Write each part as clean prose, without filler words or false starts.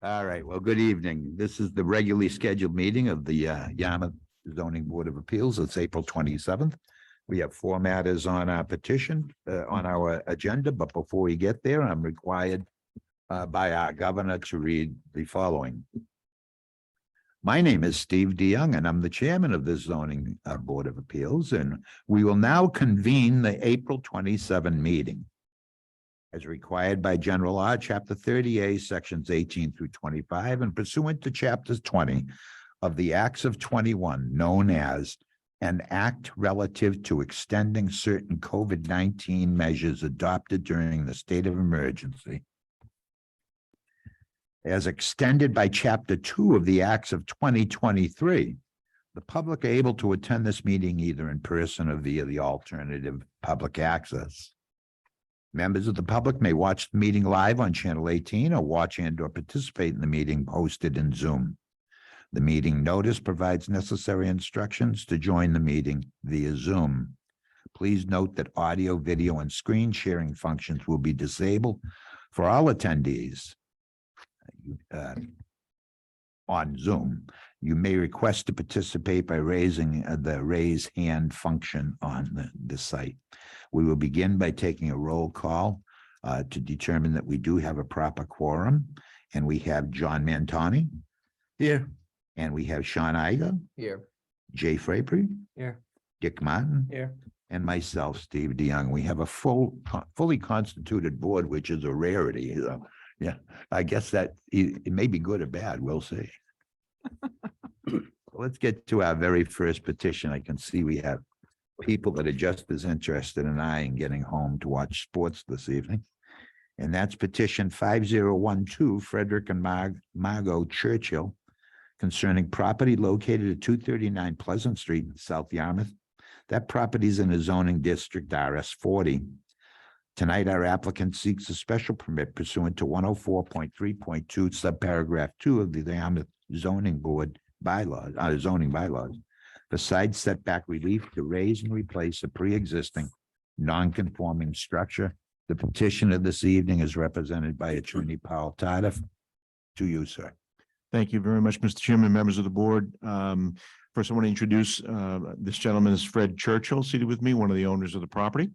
All right, well, good evening. This is the regularly scheduled meeting of the Yarmouth Zoning Board of Appeals. It's April 27th. We have 4 matters on our petition, on our agenda, but before we get there, I'm required by our governor to read the following. My name is Steve DeYoung, and I'm the chairman of the Zoning Board of Appeals, and we will now convene the April 27 meeting. As required by General Law, Chapter 30A, Sections 18 through 25, and pursuant to Chapters 20 of the Acts of 21, known as an act relative to extending certain COVID-19 measures adopted during the state of emergency, as extended by Chapter 2 of the Acts of 2023. The public are able to attend this meeting either in person or via the alternative public access. Members of the public may watch the meeting live on Channel 18 or watch and/or participate in the meeting posted in Zoom. The meeting notice provides necessary instructions to join the meeting via Zoom. Please note that audio, video, and screen sharing functions will be disabled for all attendees on Zoom. You may request to participate by raising the raise hand function on the site. We will begin by taking a roll call to determine that we do have a proper quorum. And we have John Mantoni here. And we have Sean Iger Here. Jay Frapery Here. Dick Martin Here. and myself, Steve DeYoung. We have a fully constituted board, which is a rarity. Yeah, I guess that it may be good or bad. We'll see. Let's get to our very first petition. I can see we have people that are just as interested in I in getting home to watch sports this evening. And that's petition 5012, Frederick and Margot Churchill, concerning property located at 239 Pleasant Street in South Yarmouth. That property is in a zoning district RS 40. Tonight, our applicant seeks a special permit pursuant to 104.3.2 subparagraph 2 of the Yarmouth Zoning Board bylaws, zoning bylaws, for side setback relief to raise and replace a pre-existing non-conforming structure. The petitioner this evening is represented by Attorney Paul Tardif. To you, sir. Thank you very much, Mr. Chairman, members of the board. First, I want to introduce this gentleman is Fred Churchill, seated with me, one of the owners of the property.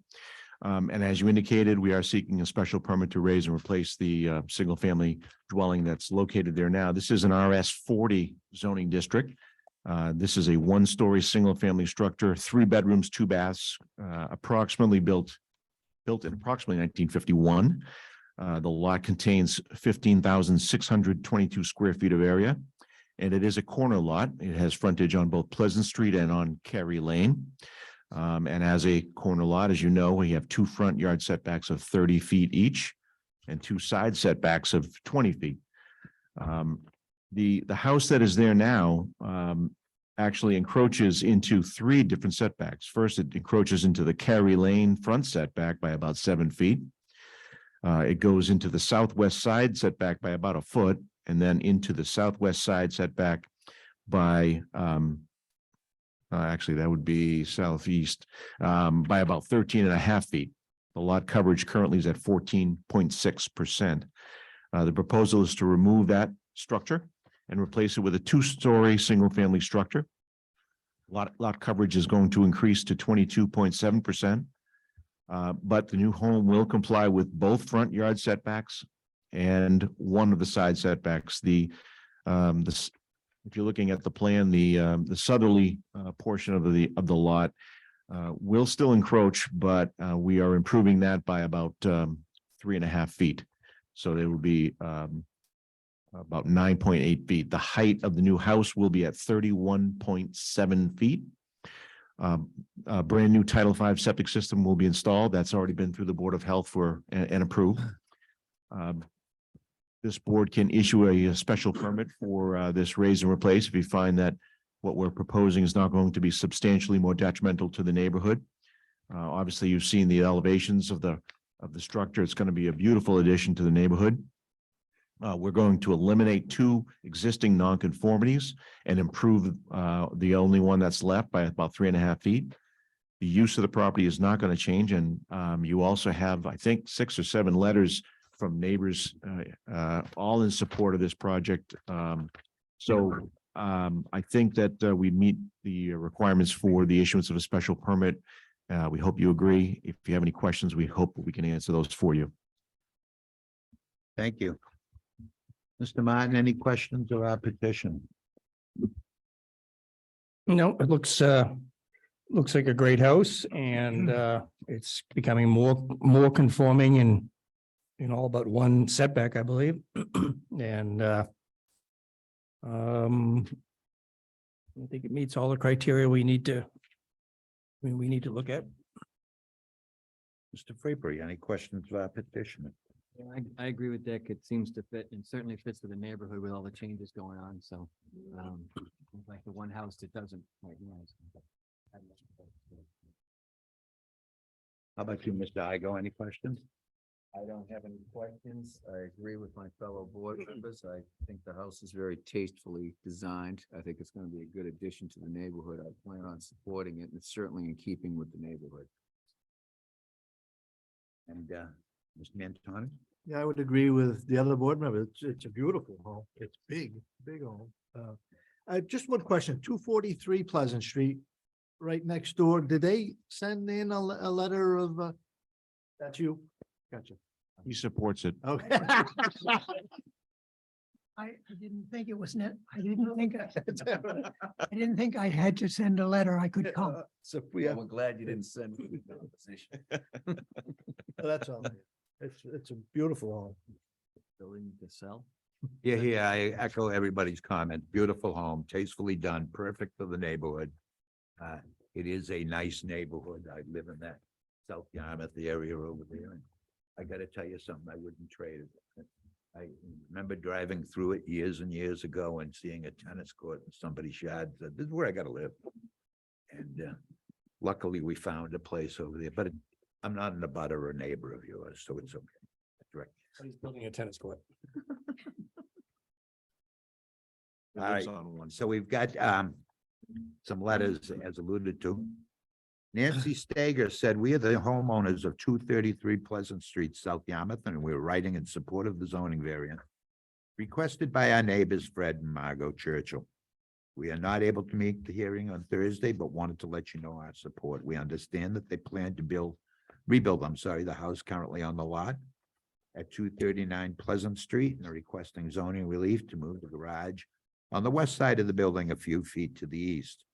And as you indicated, we are seeking a special permit to raise and replace the single-family dwelling that's located there now. This is an RS 40 zoning district. This is a 1-story single-family structure, 3 bedrooms, 2 baths, approximately built in approximately 1951. The lot contains 15,622 square feet of area, and it is a corner lot. It has frontage on both Pleasant Street and on Carey Lane. And as a corner lot, as you know, we have 2 front yard setbacks of 30 feet each and 2 side setbacks of 20 feet. The house that is there now actually encroaches into 3 different setbacks. First, it encroaches into the Carey Lane front setback by about 7 feet. It goes into the southwest side setback by about 1 foot, and then into the southwest side setback by actually, that would be southeast by about 13.5 feet. The lot coverage currently is at 14.6%. The proposal is to remove that structure and replace it with a 2-story single-family structure. Lot coverage is going to increase to 22.7%. But the new home will comply with both front yard setbacks and one of the side setbacks. If you're looking at the plan, the southerly portion of the lot will still encroach, but we are improving that by about 3.5 feet. So there will be about 9.8 feet. The height of the new house will be at 31.7 feet. A brand new Title V septic system will be installed. That's already been through the Board of Health and approved. This board can issue a special permit for this raise and replace if you find that what we're proposing is not going to be substantially more detrimental to the neighborhood. Obviously, you've seen the elevations of the structure. It's going to be a beautiful addition to the neighborhood. We're going to eliminate 2 existing nonconformities and improve the only one that's left by about 3.5 feet. The use of the property is not going to change, and you also have, I think, 6 or 7 letters from neighbors, all in support of this project. I think that we meet the requirements for the issuance of a special permit. We hope you agree. If you have any questions, we hope we can answer those for you. Thank you. Mr. Martin, any questions of our petition? No, it looks like a great house and it's becoming more conforming and all but one setback, I believe. And I think it meets all the criteria we need to look at. Mr. Frapery, any questions of our petition? Yeah, I agree with Dick. It seems to fit and certainly fits with the neighborhood with all the changes going on. So, like the one house that doesn't right now. How about you, Mr. Igo? Any questions? I don't have any questions. I agree with my fellow board members. I think the house is very tastefully designed. I think it's going to be a good addition to the neighborhood. I plan on supporting it, and it's certainly in keeping with the neighborhood. And Mr. Mantoni? Yeah, I would agree with the other board members. It's a beautiful home. It's big home. I just one question, 243 Pleasant Street, right next door. Did they send in a letter of, that's you? Gotcha. He supports it. Okay. I didn't think it was net. I didn't think I had to send a letter. I could come. So we have, We're glad you didn't send me the opposition. that's all. It's a beautiful home. Building to sell. Yeah, I echo everybody's comment. Beautiful home, tastefully done, perfect for the neighborhood. It is a nice neighborhood. I live in that South Yarmouth area over there. And I gotta tell you something, I wouldn't trade it. I remember driving through it years and years ago and seeing a tennis court in somebody's yard. Said, this is where I gotta live. And luckily we found a place over there, but I'm not an abutter or neighbor of yours, so it's okay. Direct. He's building a tennis court. It All lives right. on one. So we've got some letters as alluded to. Nancy Stager said, we are the homeowners of 233 Pleasant Street, South Yarmouth, and we're writing in support of the zoning variant requested by our neighbors, Fred and Margot Churchill. We are not able to make the hearing on Thursday, but wanted to let you know our support. We understand that they plan to rebuild the house currently on the lot at 239 Pleasant Street and are requesting zoning relief to move the garage on the west side of the building a few feet to the east,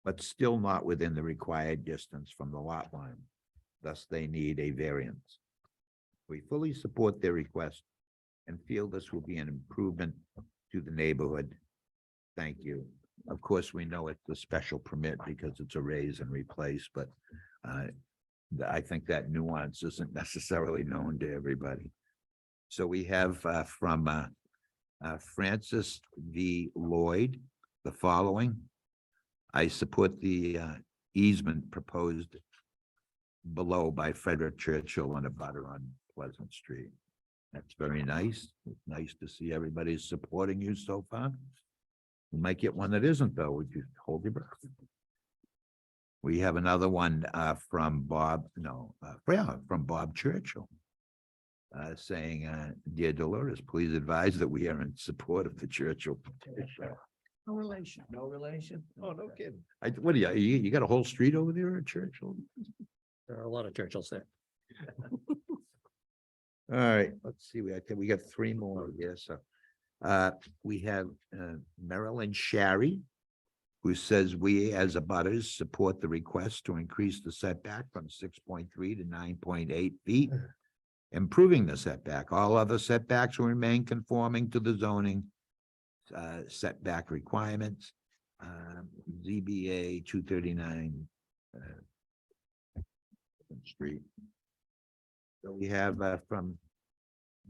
but still not within the required distance from the lot line. Thus, they need a variance. We fully support their request and feel this will be an improvement to the neighborhood. Thank you. Of course, we know it's a special permit because it's a raise and replace, but I think that nuance isn't necessarily known to everybody. So we have from Francis V. Lloyd, the following. I support the easement proposed below by Frederick Churchill and a butter on Pleasant Street. That's very nice. It's nice to see everybody's supporting you so far. We might get one that isn't, though. Would you hold your breath? We have another one from Bob Churchill. Saying, dear Dolores, please advise that we are in support of the Churchill petition. No relation. No relation? Oh, no kidding. What do you got a whole street over there at Churchill? There are a lot of Churchills there. All right, let's see, we got three more here, so. We have Marilyn Shary, who says we as abutters support the request to increase the setback from 6.3 to 9.8 feet. Improving the setback, all other setbacks will remain conforming to the zoning setback requirements. ZBA 239 Street. So we have from,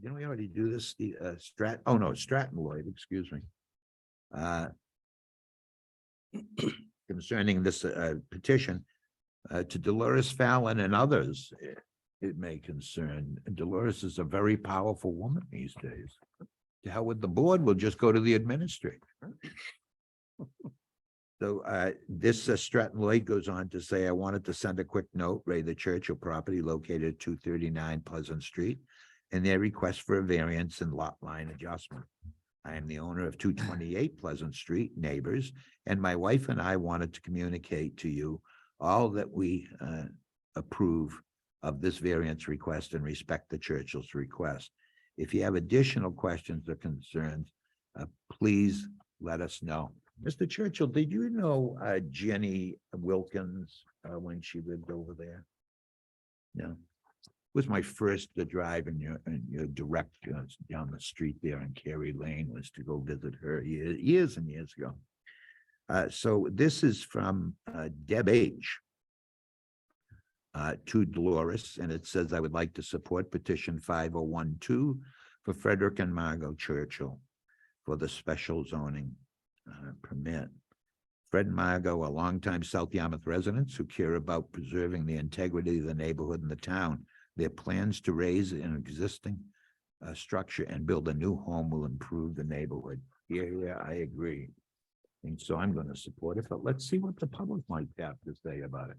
didn't we already do this? The Stratton Lloyd, excuse me. Concerning this petition to Dolores Fallon and others, it may concern. Dolores is a very powerful woman these days. To hell with the board, we'll just go to the administrator. So this Stratton Lloyd goes on to say, I wanted to send a quick note, Ray, the Churchill property located at 239 Pleasant Street and their request for a variance and lot line adjustment. I am the owner of 228 Pleasant Street, neighbors, and my wife and I wanted to communicate to you all that we approve of this variance request and respect the Churchill's request. If you have additional questions or concerns, please let us know. Mr. Churchill, did you know Jenny Wilkins when she lived over there? No. It was my first to drive in your direct down the street there on Carey Lane was to go visit her years and years ago. So this is from Deb H. To Dolores, and it says, I would like to support petition 5012 for Frederick and Margot Churchill for the special zoning permit. Fred and Margot are longtime South Yarmouth residents who care about preserving the integrity of the neighborhood and the town. Their plans to raise an existing structure and build a new home will improve the neighborhood. Yeah, I agree. And so I'm going to support it, but let's see what the public might have to say about it.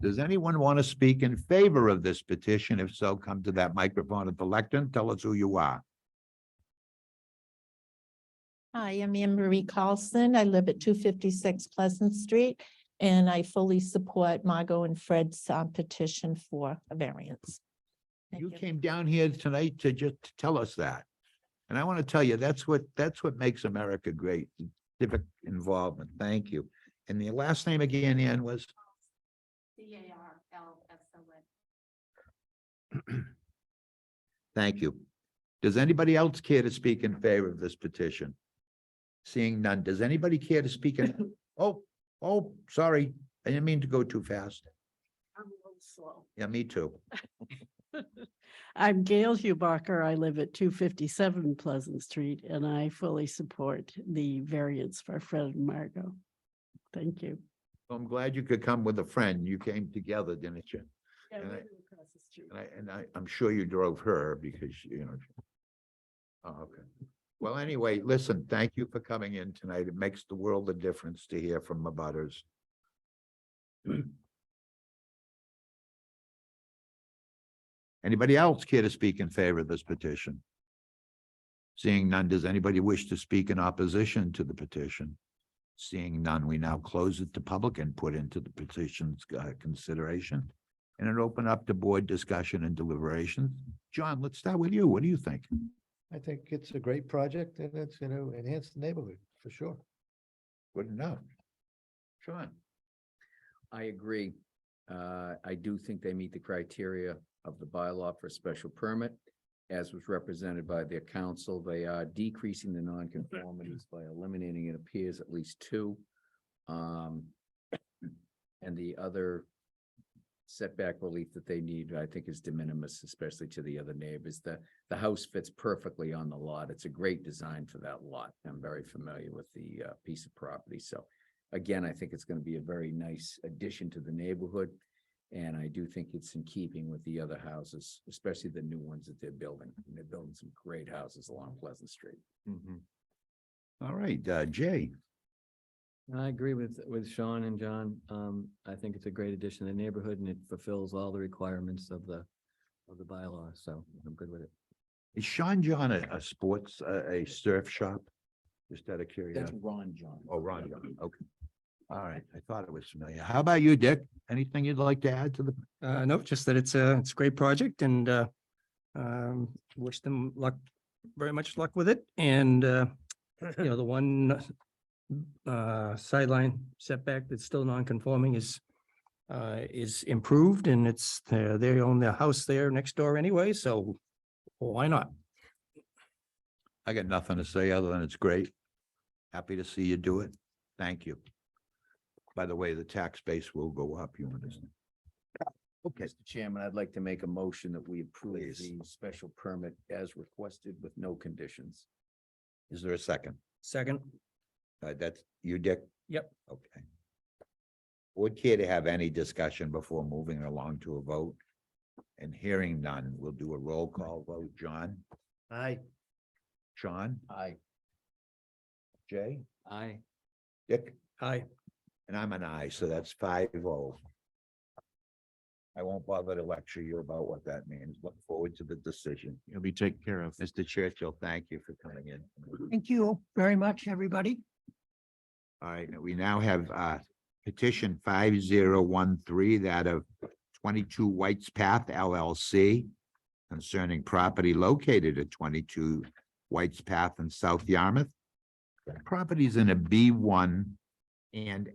Does anyone want to speak in favor of this petition? If so, come to that microphone at the lectern. Tell us who you are. Hi, I'm Anne Marie Carlson. I live at 256 Pleasant Street, and I fully support Margot and Fred's petition for a variance. Thank You came down here tonight to just tell us that. And I want to tell you, that's what makes America great. Civic involvement. Thank you. And the last name again, Ann, was? CARLSON. Thank you. Does anybody else care to speak in favor of this petition? Seeing none, does anybody care to speak in? Oh, sorry, I didn't mean to go too fast. I'm a little slow. Yeah, me too. I'm Gail Hubacher. I live at 257 Pleasant Street, and I fully support the variance for Fred and Margot. Thank you. I'm glad you could come with a friend. You came together, didn't you? Yeah, And we I- live across the street. I'm sure you drove her because, Oh, okay. Well, anyway, listen, thank you for coming in tonight. It makes the world a difference to hear from abutters. Anybody else care to speak in favor of this petition? Seeing none, does anybody wish to speak in opposition to the petition? Seeing none, we now close it to public and put into the petition's consideration. And it open up to board discussion and deliberation. John, let's start with you. What do you think? I think it's a great project and it's going to enhance the neighborhood for sure. Good enough. Sean? I agree. I do think they meet the criteria of the bylaw for a special permit. As was represented by their council, they are decreasing the nonconformities by eliminating, it appears, at least two. And the other setback relief that they need, I think, is de minimis, especially to the other neighbors. The house fits perfectly on the lot. It's a great design for that lot. I'm very familiar with the piece of property. So again, I think it's going to be a very nice addition to the neighborhood. And I do think it's in keeping with the other houses, especially the new ones that they're building. And they're building some great houses along Pleasant Street. All right, Jay. I agree with Sean and John. I think it's a great addition to the neighborhood and it fulfills all the requirements of the bylaw, so I'm good with it. Is Sean John a sports, a surf shop? Just out of curiosity. Ron John. Oh, Ron John, okay. All right, I thought it was familiar. How about you, Dick? Anything you'd like to add to the? No, just that it's a great project and wish them luck, very much luck with it. And the one sideline setback that's still non-conforming is improved and it's they own their house there next door anyway, so why not? I got nothing to say other than it's great. Happy to see you do it. Thank you. By the way, the tax base will go up, you understand? Okay, Mr. Chairman, I'd like to make a motion that we approve Please. the special permit as requested with no conditions. is there a second? Second. That's you, Dick? Yep. Okay. Would care to have any discussion before moving along to a vote? And hearing none, we'll do a roll call vote. John? Aye. Sean? Aye. Jay? Aye. Dick? Aye. And I'm an aye, so that's 5-0. I won't bother to lecture you about what that means. Look forward to the decision. It'll be taken care of. Mr. Churchill, thank you for coming in. Thank you very much, everybody. All right, we now have petition 5013, that of 22 White's Path LLC concerning property located at 22 White's Path in South Yarmouth. That property is in a B1 and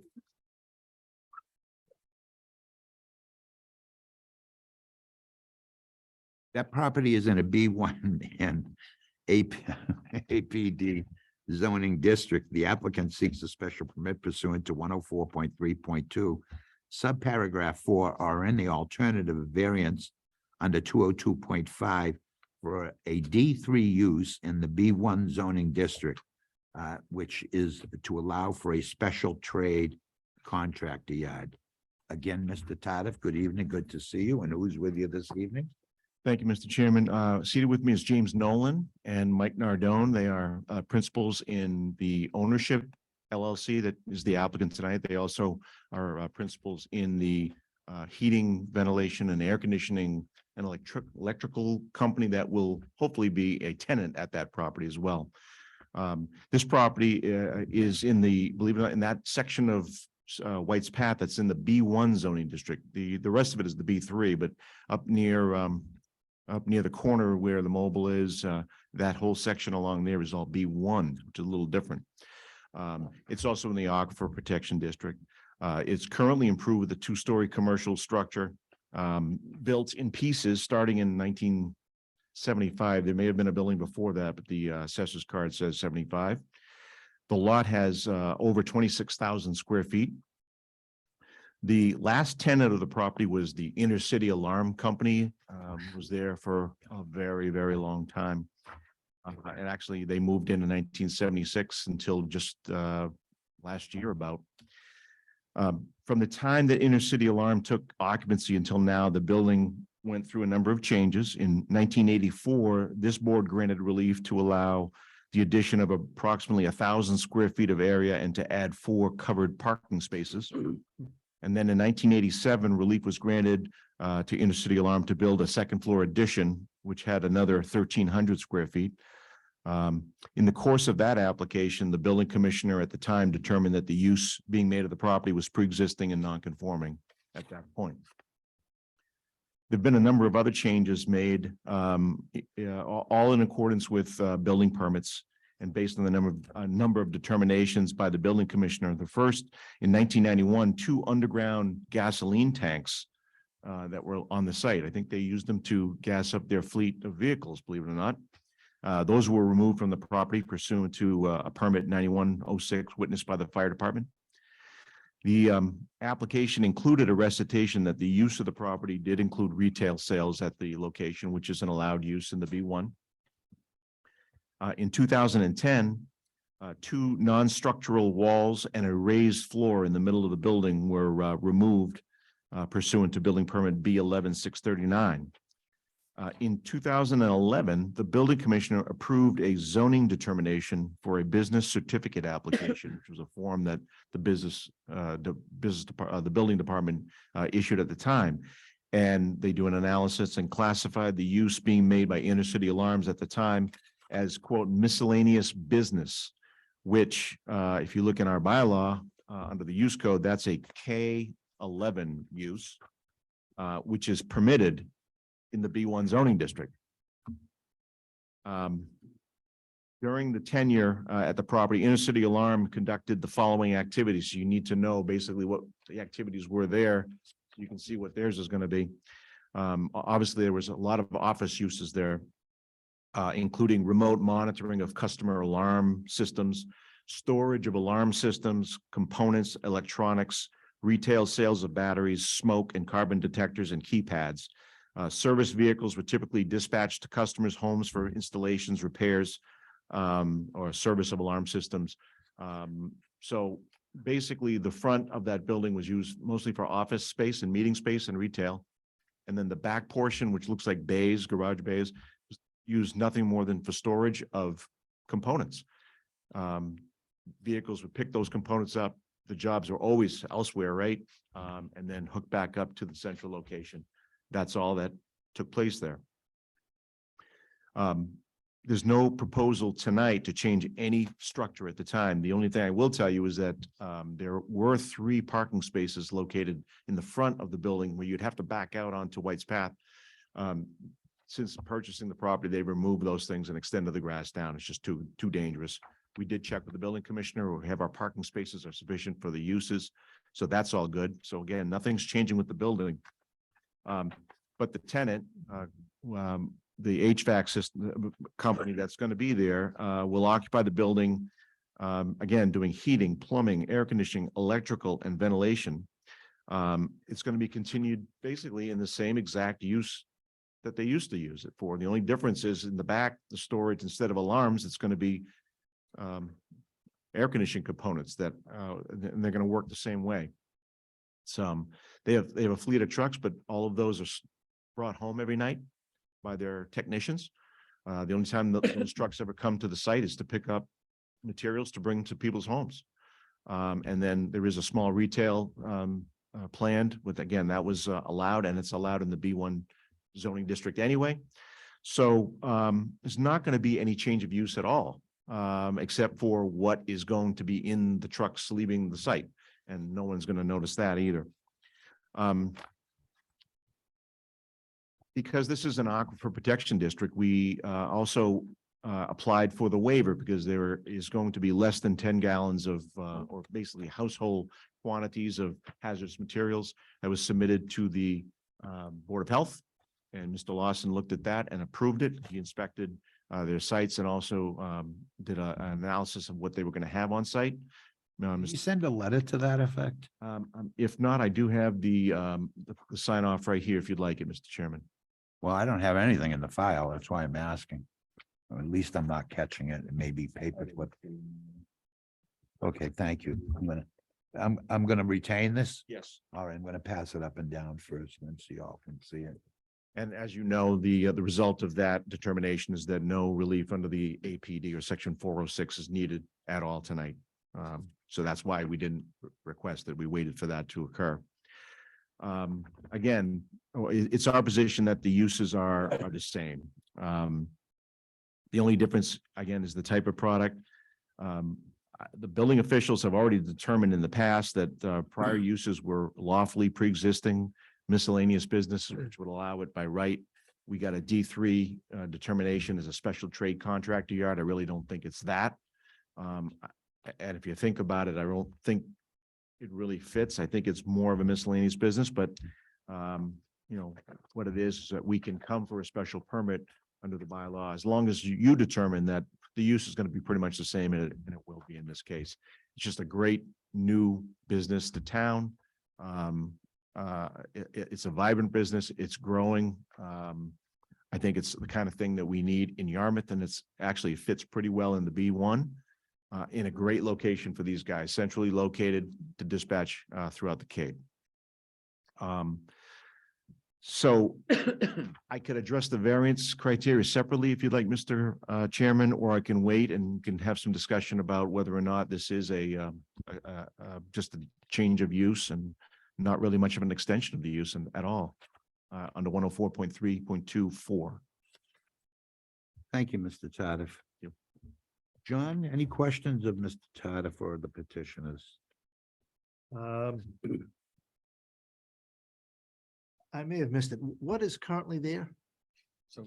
that property is in a B1 and APD zoning district. The applicant seeks a special permit pursuant to 104.3.2, subparagraph 4, or any alternative variance under 202.5 for a D3 use in the B1 zoning district, which is to allow for a special trade contractor yard. Again, Mr. Tardif, good evening. Good to see you. And who's with you this evening? Thank you, Mr. Chairman. Seated with me is James Nolan and Mike Nardone. They are principals in the ownership LLC that is the applicant tonight. They also are principals in the heating, ventilation, and air conditioning and electrical company that will hopefully be a tenant at that property as well. This property is in the, believe it or not, in that section of White's Path that's in the B1 zoning district. The rest of it is the B3, but up near the corner where the mobile is, that whole section along there is all B1, which is a little different. It's also in the Aquifer Protection District. It's currently improved with a two-story commercial structure, built in pieces starting in 1975. There may have been a building before that, but the assessor's card says 75. The lot has over 26,000 square feet. The last tenant of the property was the Inner City Alarm Company, was there for a very, very long time. And actually, they moved in 1976 until just last year about. From the time that Inner City Alarm took occupancy until now, the building went through a number of changes. In 1984, this board granted relief to allow the addition of approximately 1,000 square feet of area and to add 4 covered parking spaces. And then in 1987, relief was granted to Inner City Alarm to build a second floor addition, which had another 1,300 square feet. In the course of that application, the building commissioner at the time determined that the use being made of the property was pre-existing and non-conforming at that point. There've been a number of other changes made, all in accordance with building permits and based on the number of determinations by the building commissioner. The first, in 1991, 2 underground gasoline tanks that were on the site. I think they used them to gas up their fleet of vehicles, believe it or not. Those were removed from the property pursuant to a permit 9106 witnessed by the fire department. The application included a recitation that the use of the property did include retail sales at the location, which is an allowed use in the B1. In 2010, 2 non-structural walls and a raised floor in the middle of the building were removed pursuant to building permit B11639. In 2011, the building commissioner approved a zoning determination for a business certificate application, which was a form that the building department issued at the time. And they do an analysis and classified the use being made by Inner City Alarms at the time as, quote, miscellaneous business, which if you look in our bylaw under the use code, that's a K11 use, which is permitted in the B1 zoning district. During the tenure at the property, Inner City Alarm conducted the following activities. So you need to know basically what the activities were there. You can see what theirs is going to be. Obviously, there was a lot of office uses there, including remote monitoring of customer alarm systems, storage of alarm systems, components, electronics, retail sales of batteries, smoke and carbon detectors, and keypads. Service vehicles were typically dispatched to customers' homes for installations, repairs, or service of alarm systems. So basically, the front of that building was used mostly for office space and meeting space and retail. And then the back portion, which looks like bays, garage bays, was used nothing more than for storage of components. Vehicles would pick those components up, the jobs are always elsewhere, right? And then hook back up to the central location. That's all that took place there. There's no proposal tonight to change any structure at the time. The only thing I will tell you is that there were 3 parking spaces located in the front of the building where you'd have to back out onto White's Path. Since purchasing the property, they removed those things and extended the grass down. It's just too dangerous. We did check with the building commissioner. We have our parking spaces are sufficient for the uses. So that's all good. So again, nothing's changing with the building. But the tenant, the HVAC system company that's going to be there, will occupy the building. Again, doing heating, plumbing, air conditioning, electrical and ventilation. It's going to be continued basically in the same exact use that they used to use it for. The only difference is in the back, the storage, instead of alarms, it's going to be air conditioning components that and they're going to work the same way. They have a fleet of trucks, but all of those are brought home every night by their technicians. The only time those trucks ever come to the site is to pick up materials to bring to people's homes. And then there is a small retail planned with, again, that was allowed, and it's allowed in the B1 zoning district anyway. So there's not going to be any change of use at all, except for what is going to be in the trucks leaving the site. And no one's going to notice that either. Because this is an aquifer protection district, we also applied for the waiver because there is going to be less than 10 gallons of, or basically household quantities of hazardous materials that was submitted to the Board of Health. And Mr. Lawson looked at that and approved it. He inspected their sites and also did an analysis of what they were going to have on site. You send a letter to that effect? If not, I do have the sign off right here if you'd like it, Mr. Chairman. Well, I don't have anything in the file. That's why I'm asking. Or at least I'm not catching it. It may be paperclip. Okay, thank you. I'm gonna retain this. Yes. All right, I'm gonna pass it up and down first and then so y'all can see it. And as you know, the result of that determination is that no relief under the APD or section 406 is needed at all tonight. So that's why we didn't request that. We waited for that to occur. Again, it's our position that the uses are the same. The only difference, again, is the type of product. The building officials have already determined in the past that prior uses were lawfully pre-existing miscellaneous business, which would allow it by right. We got a D3 determination as a special trade contractor yard. I really don't think it's that. And if you think about it, I don't think it really fits. I think it's more of a miscellaneous business, but you know, what it is that we can come for a special permit under the bylaw, as long as you determine that the use is going to be pretty much the same, and it will be in this case. It's just a great new business to town. It's a vibrant business. It's growing. I think it's the kind of thing that we need in Yarmouth, and it's actually fits pretty well in the B1, in a great location for these guys, centrally located to dispatch throughout the Cape. So I could address the variance criteria separately if you'd like, Mr. Chairman, or I can wait and can have some discussion about whether or not this is just a change of use and not really much of an extension of the use at all under 104.3.24. Thank you, Mr. Tardif. Yep. John, any questions of Mr. Tardif or the petitioners? I may have missed it. What is currently there? So,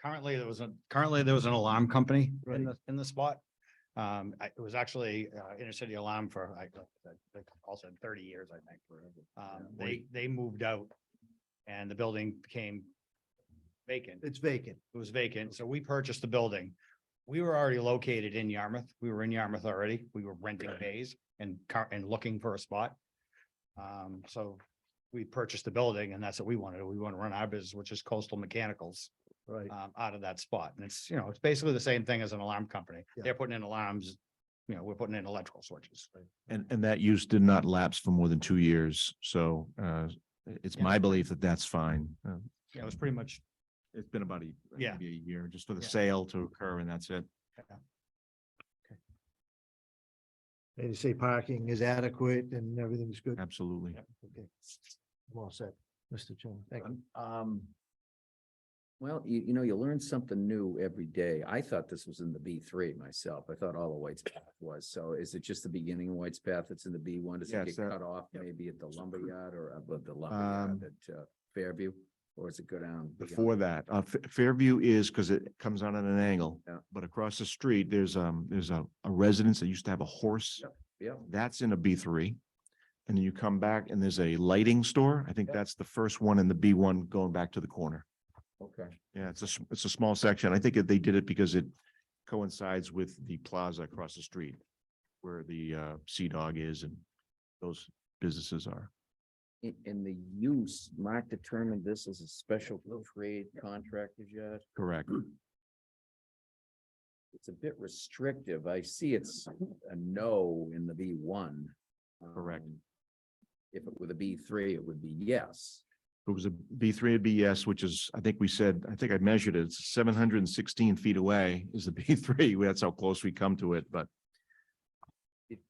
currently there was an alarm company Right. in the spot. It was actually intercity alarm for, I also 30 years, I think. They moved out and the building became vacant. It's vacant. It was vacant. So we purchased the building. We were already located in Yarmouth. We were in Yarmouth already. We were renting bays and looking for a spot. So we purchased the building and that's what we wanted. We want to run our business, which is Coastal Mechanicals, Right. out of that spot. And it's, it's basically the same thing as an alarm company. Yeah. They're putting in alarms, we're putting in electrical switches. And that use did not lapse for more than 2 years. So it's Yeah. my belief that that's fine. Yeah, it was pretty much, It's been about Yeah. maybe a year just for the Yeah. sale to occur, and that's it. And you say parking is adequate and everything's good? Absolutely. Okay. I'm all set, Mr. Chairman. Thank you. Well, you know, you learn something new every day. I thought this was in the B3 myself. I thought all of White's Path was. So is it just the beginning of White's Path that's in the B1? Does it Yes, get that- cut off maybe at the lumberyard or above the lumberyard at Fairview? Or does it go down? beyond? Before that, Fairview is, because it comes out at an angle, Yeah. but across the street, there's a residence that used to have a horse. Yeah, That's in a B3. And then you come back and there's a lighting store. I think Yep. that's the first one in the B1 going back to the corner. okay. Yeah, it's a small section. I think they did it because it coincides with the plaza across the street where the Sea Dog is and those businesses are. In the use, Mark determined this as a special trade contractor's yard. Correct. It's a bit restrictive. I see it's a no in the B1. Correct. If it were the B3, it would be yes. If it was a B3, it'd be yes, which is, I think I measured it, it's 716 feet away is the B3. That's how close we come to it, but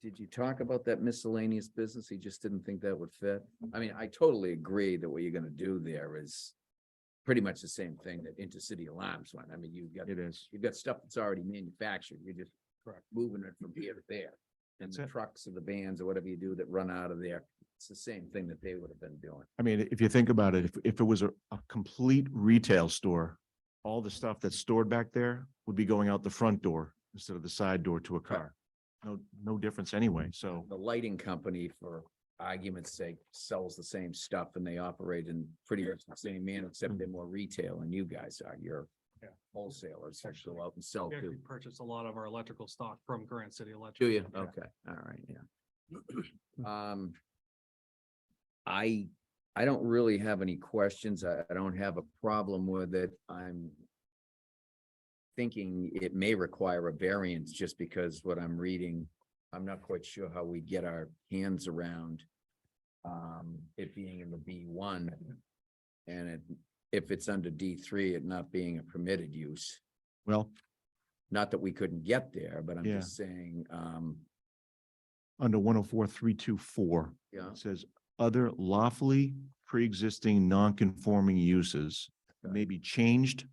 Did you talk about that miscellaneous business? He just didn't think that would fit. I mean, I totally agree that what you're gonna do there is pretty much the same thing that Intercity Alarms went. I mean, it is. you've got stuff that's already manufactured. You're just moving it from here to there. And That's the it. trucks or the vans or whatever you do that run out of there, it's the same thing that they would have been doing. I mean, if you think about it, if it was a complete retail store, all the stuff that's stored back there would be going out the front door instead of the side door to a car. No difference anyway. So The lighting company, for argument's sake, sells the same stuff and they operate in pretty much the same manner, except they're more retail and you guys are, you're wholesalers, that go out and sell We actually to. purchase a lot of our electrical stock from Grand City Electric. Do you? Yeah. Okay, all right, yeah. I don't really have any questions. I don't have a problem with it. I'm thinking it may require a variance just because what I'm reading, I'm not quite sure how we get our hands around it being in the B1 and if it's under D3, it not being a permitted use. well, Not that we couldn't get there, but I'm Yeah. just saying, under 104.324, yeah, it says other lawfully pre-existing non-conforming uses may be changed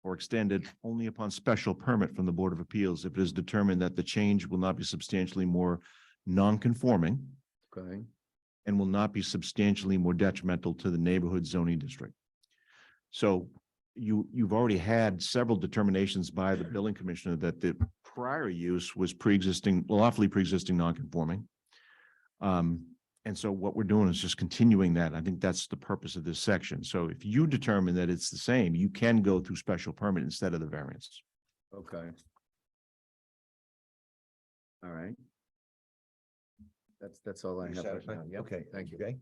or extended only upon special permit from the Board of Appeals if it is determined that the change will not be substantially more non-conforming okay, and will not be substantially more detrimental to the neighborhood zoning district. So you've already had several determinations by the building commissioner that the prior use was pre-existing, lawfully pre-existing non-conforming. And so what we're doing is just continuing that. I think that's the purpose of this section. So if you determine that it's the same, you can go through special permit instead of the variance. okay. All right. That's all I You have right satisfied? now. Yep, Okay, thank you. okay.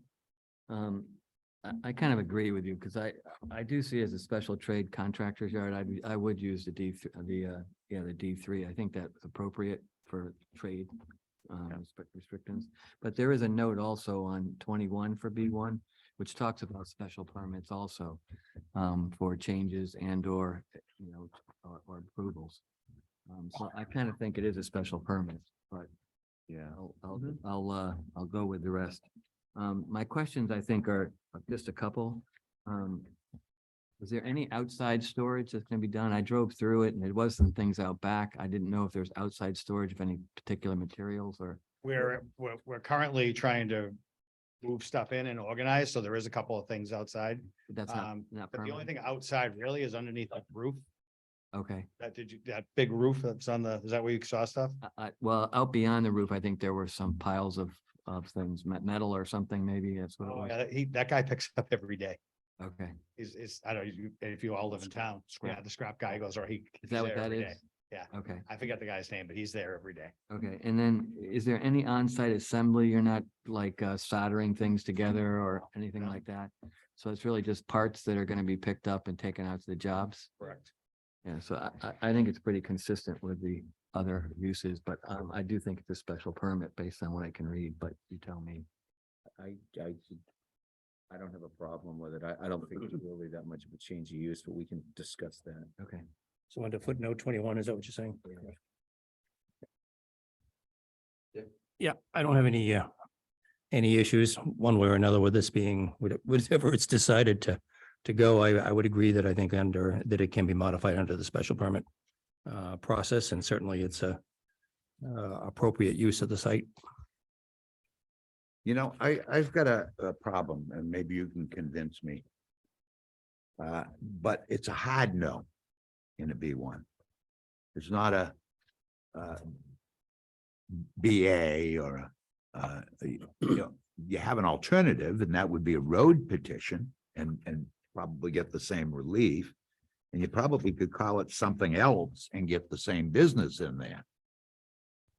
I kind of agree with you because I do see it as a special trade contractor's yard. I would use the the D3. I think that's appropriate for trade restrictions. But there is a note also on 21 for B1, which talks about special permits also for changes and or or approvals. So I kind of think it is a special permit, but Yeah. I'll go with the rest. My questions, I think, are just a couple. Was there any outside storage that's gonna be done? I drove through it and there was some things out back. I didn't know if there's outside storage of any particular materials or. We're currently trying to move stuff in and organize, so there is a couple of things outside. That's not But the only permanent? thing outside really is underneath the roof. Okay. That big roof that's on the, is that where you saw stuff? Well, out beyond the roof, I think there were some piles of things, metal or something, maybe that's what it Oh, was. yeah, that guy picks up every day. Okay. I don't know, if you all live in town, Scrap. yeah, the scrap guy goes, or Is that what that is? Yeah. Okay. I forget the guy's name, but he's there every day. Okay, and then is there any on-site assembly? You're not like soldering things together or anything No. like that? So it's really just parts that are gonna be picked up and taken out to the jobs? Correct. Yeah, so I think it's pretty consistent with the other uses, but I do think it's a special permit based on what I can read, but you tell me. I don't have a problem with it. I don't think it's really that much of a change of use, but we can discuss that. Okay. So under footnote 21, is that what you're saying? Yeah, I don't have any issues one way or another with this being, whatever it's decided to go. I would agree that I think that it can be modified under the special permit process, and certainly it's a appropriate use of the site. You know, I've got a problem, and maybe you can convince me. But it's a hard no in a B1. It's not a BA or you know, you have an alternative, and that would be a road petition and probably get the same relief. And you probably could call it something else and get the same business in there.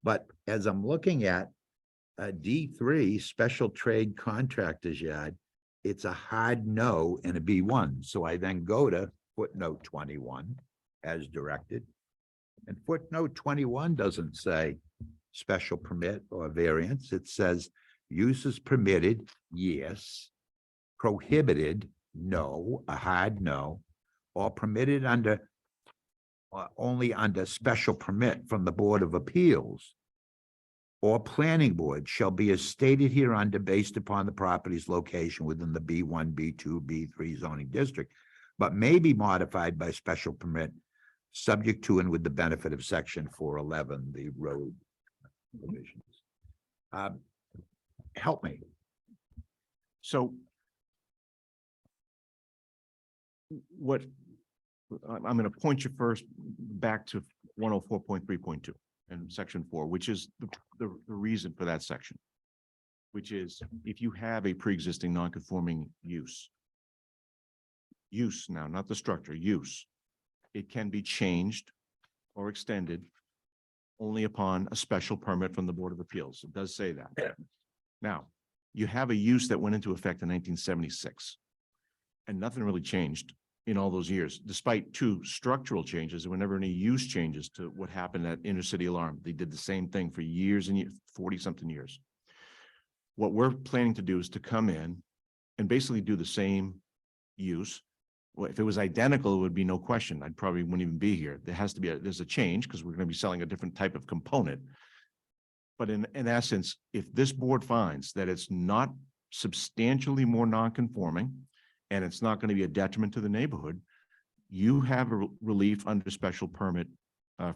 But as I'm looking at D3, special trade contractors yard, it's a hard no in a B1. So I then go to footnote 21 as directed. And footnote 21 doesn't say special permit or variance. It says use is permitted, yes. Prohibited, no, a hard no, or permitted under only under special permit from the Board of Appeals or planning board shall be as stated hereunder based upon the property's location within the B1, B2, B3 zoning district, but may be modified by special permit subject to and with the benefit of section 411, the road provisions. Help me. So what, I'm going to point you first back to 104.3.2 and section 4, which is the reason for that section, which is if you have a pre-existing non-conforming use now, not the structure, use, it can be changed or extended only upon a special permit from the Board of Appeals. It does say that. Now, you have a use that went into effect in 1976, and nothing really changed in all those years, despite 2 structural changes. There were never any use changes to what happened at Intercity Alarm. They did the same thing for years and years, 40-something years. What we're planning to do is to come in and basically do the same use. Well, if it was identical, it would be no question. I probably wouldn't even be here. There has to be there's a change because we're going to be selling a different type of component. But in essence, if this board finds that it's not substantially more non-conforming and it's not going to be a detriment to the neighborhood, you have a relief under special permit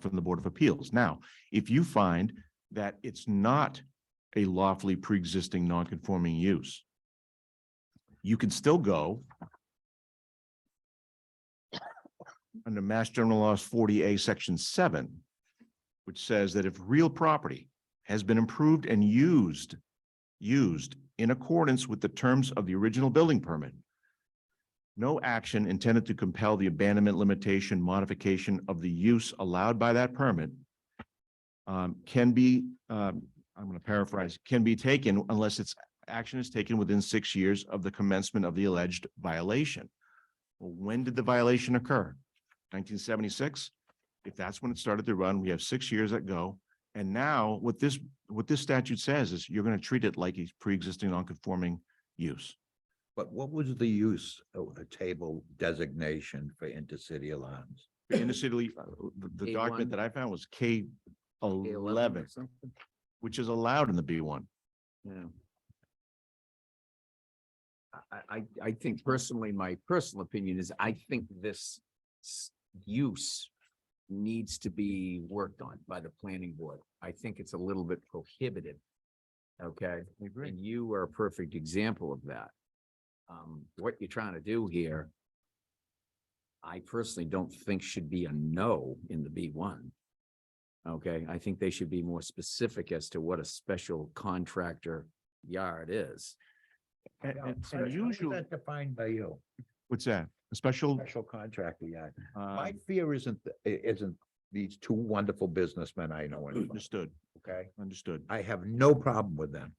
from the Board of Appeals. Now, if you find that it's not a lawfully pre-existing non-conforming use, you can still go under Mass General Laws 40A, Section 7, which says that if real property has been improved and used in accordance with the terms of the original building permit, no action intended to compel the abandonment, limitation, modification of the use allowed by that permit can be, I'm going to paraphrase, can be taken unless its action is taken within 6 years of the commencement of the alleged violation. Well, when did the violation occur? 1976? If that's when it started to run, we have 6 years that go. And now what this statute says is you're going to treat it like a pre-existing non-conforming use. But what was the use of a table designation for intercity alarms? In the city, the K1. document that I found was K11 K11, or something? which is allowed in the B1. Yeah. I think personally, my personal opinion is I think this use needs to be worked on by the planning board. I think it's a little bit prohibitive. Okay, and you are a perfect example of that. What you're trying to do here, I personally don't think should be a no in the B1. Okay, I think they should be more specific as to what a special contractor yard is. And usually, That's defined by you, what's that? A special? special contractor yard. uh, My fear isn't these 2 wonderful businessmen I know, anymore, Understood, okay? understood. I have no problem with them.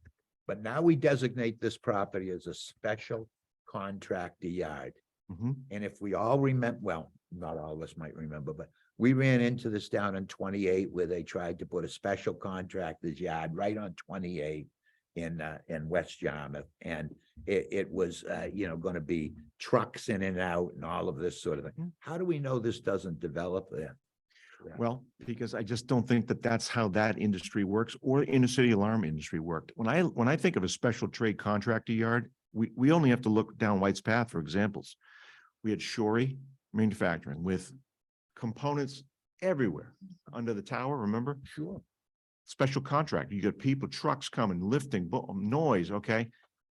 But now we designate this property as a special contractor yard. Mhm. And if we all remember, well, not all of us might remember, but we ran into this down in 28 where they tried to put a special contractor's yard right on 28 in West Yarmouth. And it was, going to be trucks in and out and all of this sort of thing. How do we know this doesn't develop there? Well, because I just don't think that that's how that industry works or inner city alarm industry worked. When I think of a special trade contractor yard, we only have to look down White's Path for examples. We had Shorey Manufacturing with components everywhere under the tower, remember? Sure. Special contractor, you got people, trucks coming, lifting, noise, okay?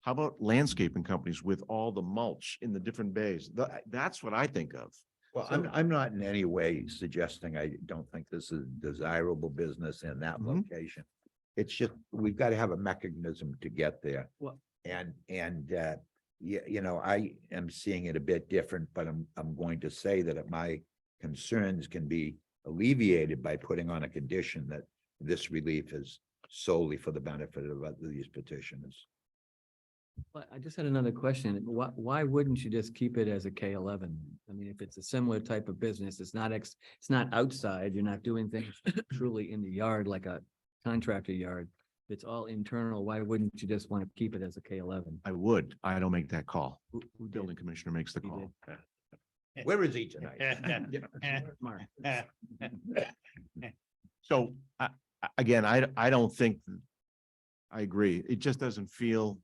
How about landscaping companies with all the mulch in the different bays? That's what I think of. Well, I'm not in any way suggesting I don't think this is desirable business in that Mhm. location. It's just, we've got to have a mechanism to get there. Well- You know, I am seeing it a bit different, but I'm going to say that my concerns can be alleviated by putting on a condition that this relief is solely for the benefit of these petitioners. But I just had another question. Why wouldn't you just keep it as a K11? I mean, if it's a similar type of business, it's not outside, you're not doing things truly in the yard like a contractor yard. If it's all internal, why wouldn't you just want to keep it as a K11? I don't make that call. Who Building commissioner makes the He call. Where is he tonight? Mark. So again, I don't think, I agree. It just doesn't feel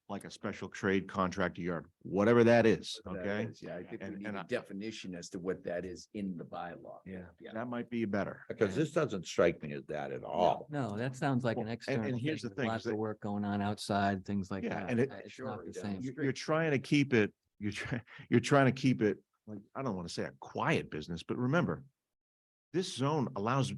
like a special trade contractor yard, whatever that is, That okay? is, yeah, I think we And- need and a I- definition as to what that is in the bylaw. Yeah. That might be better. Because this doesn't strike me as that at all. No, that sounds like an Well, external. here's thing the with thing, is Lots of that- work going on outside, things like Yeah, that. and It's not Sure, the down same. the You're trying to keep it, you're trying to keep it, like, I don't want to say a quiet business, but remember, this zone allows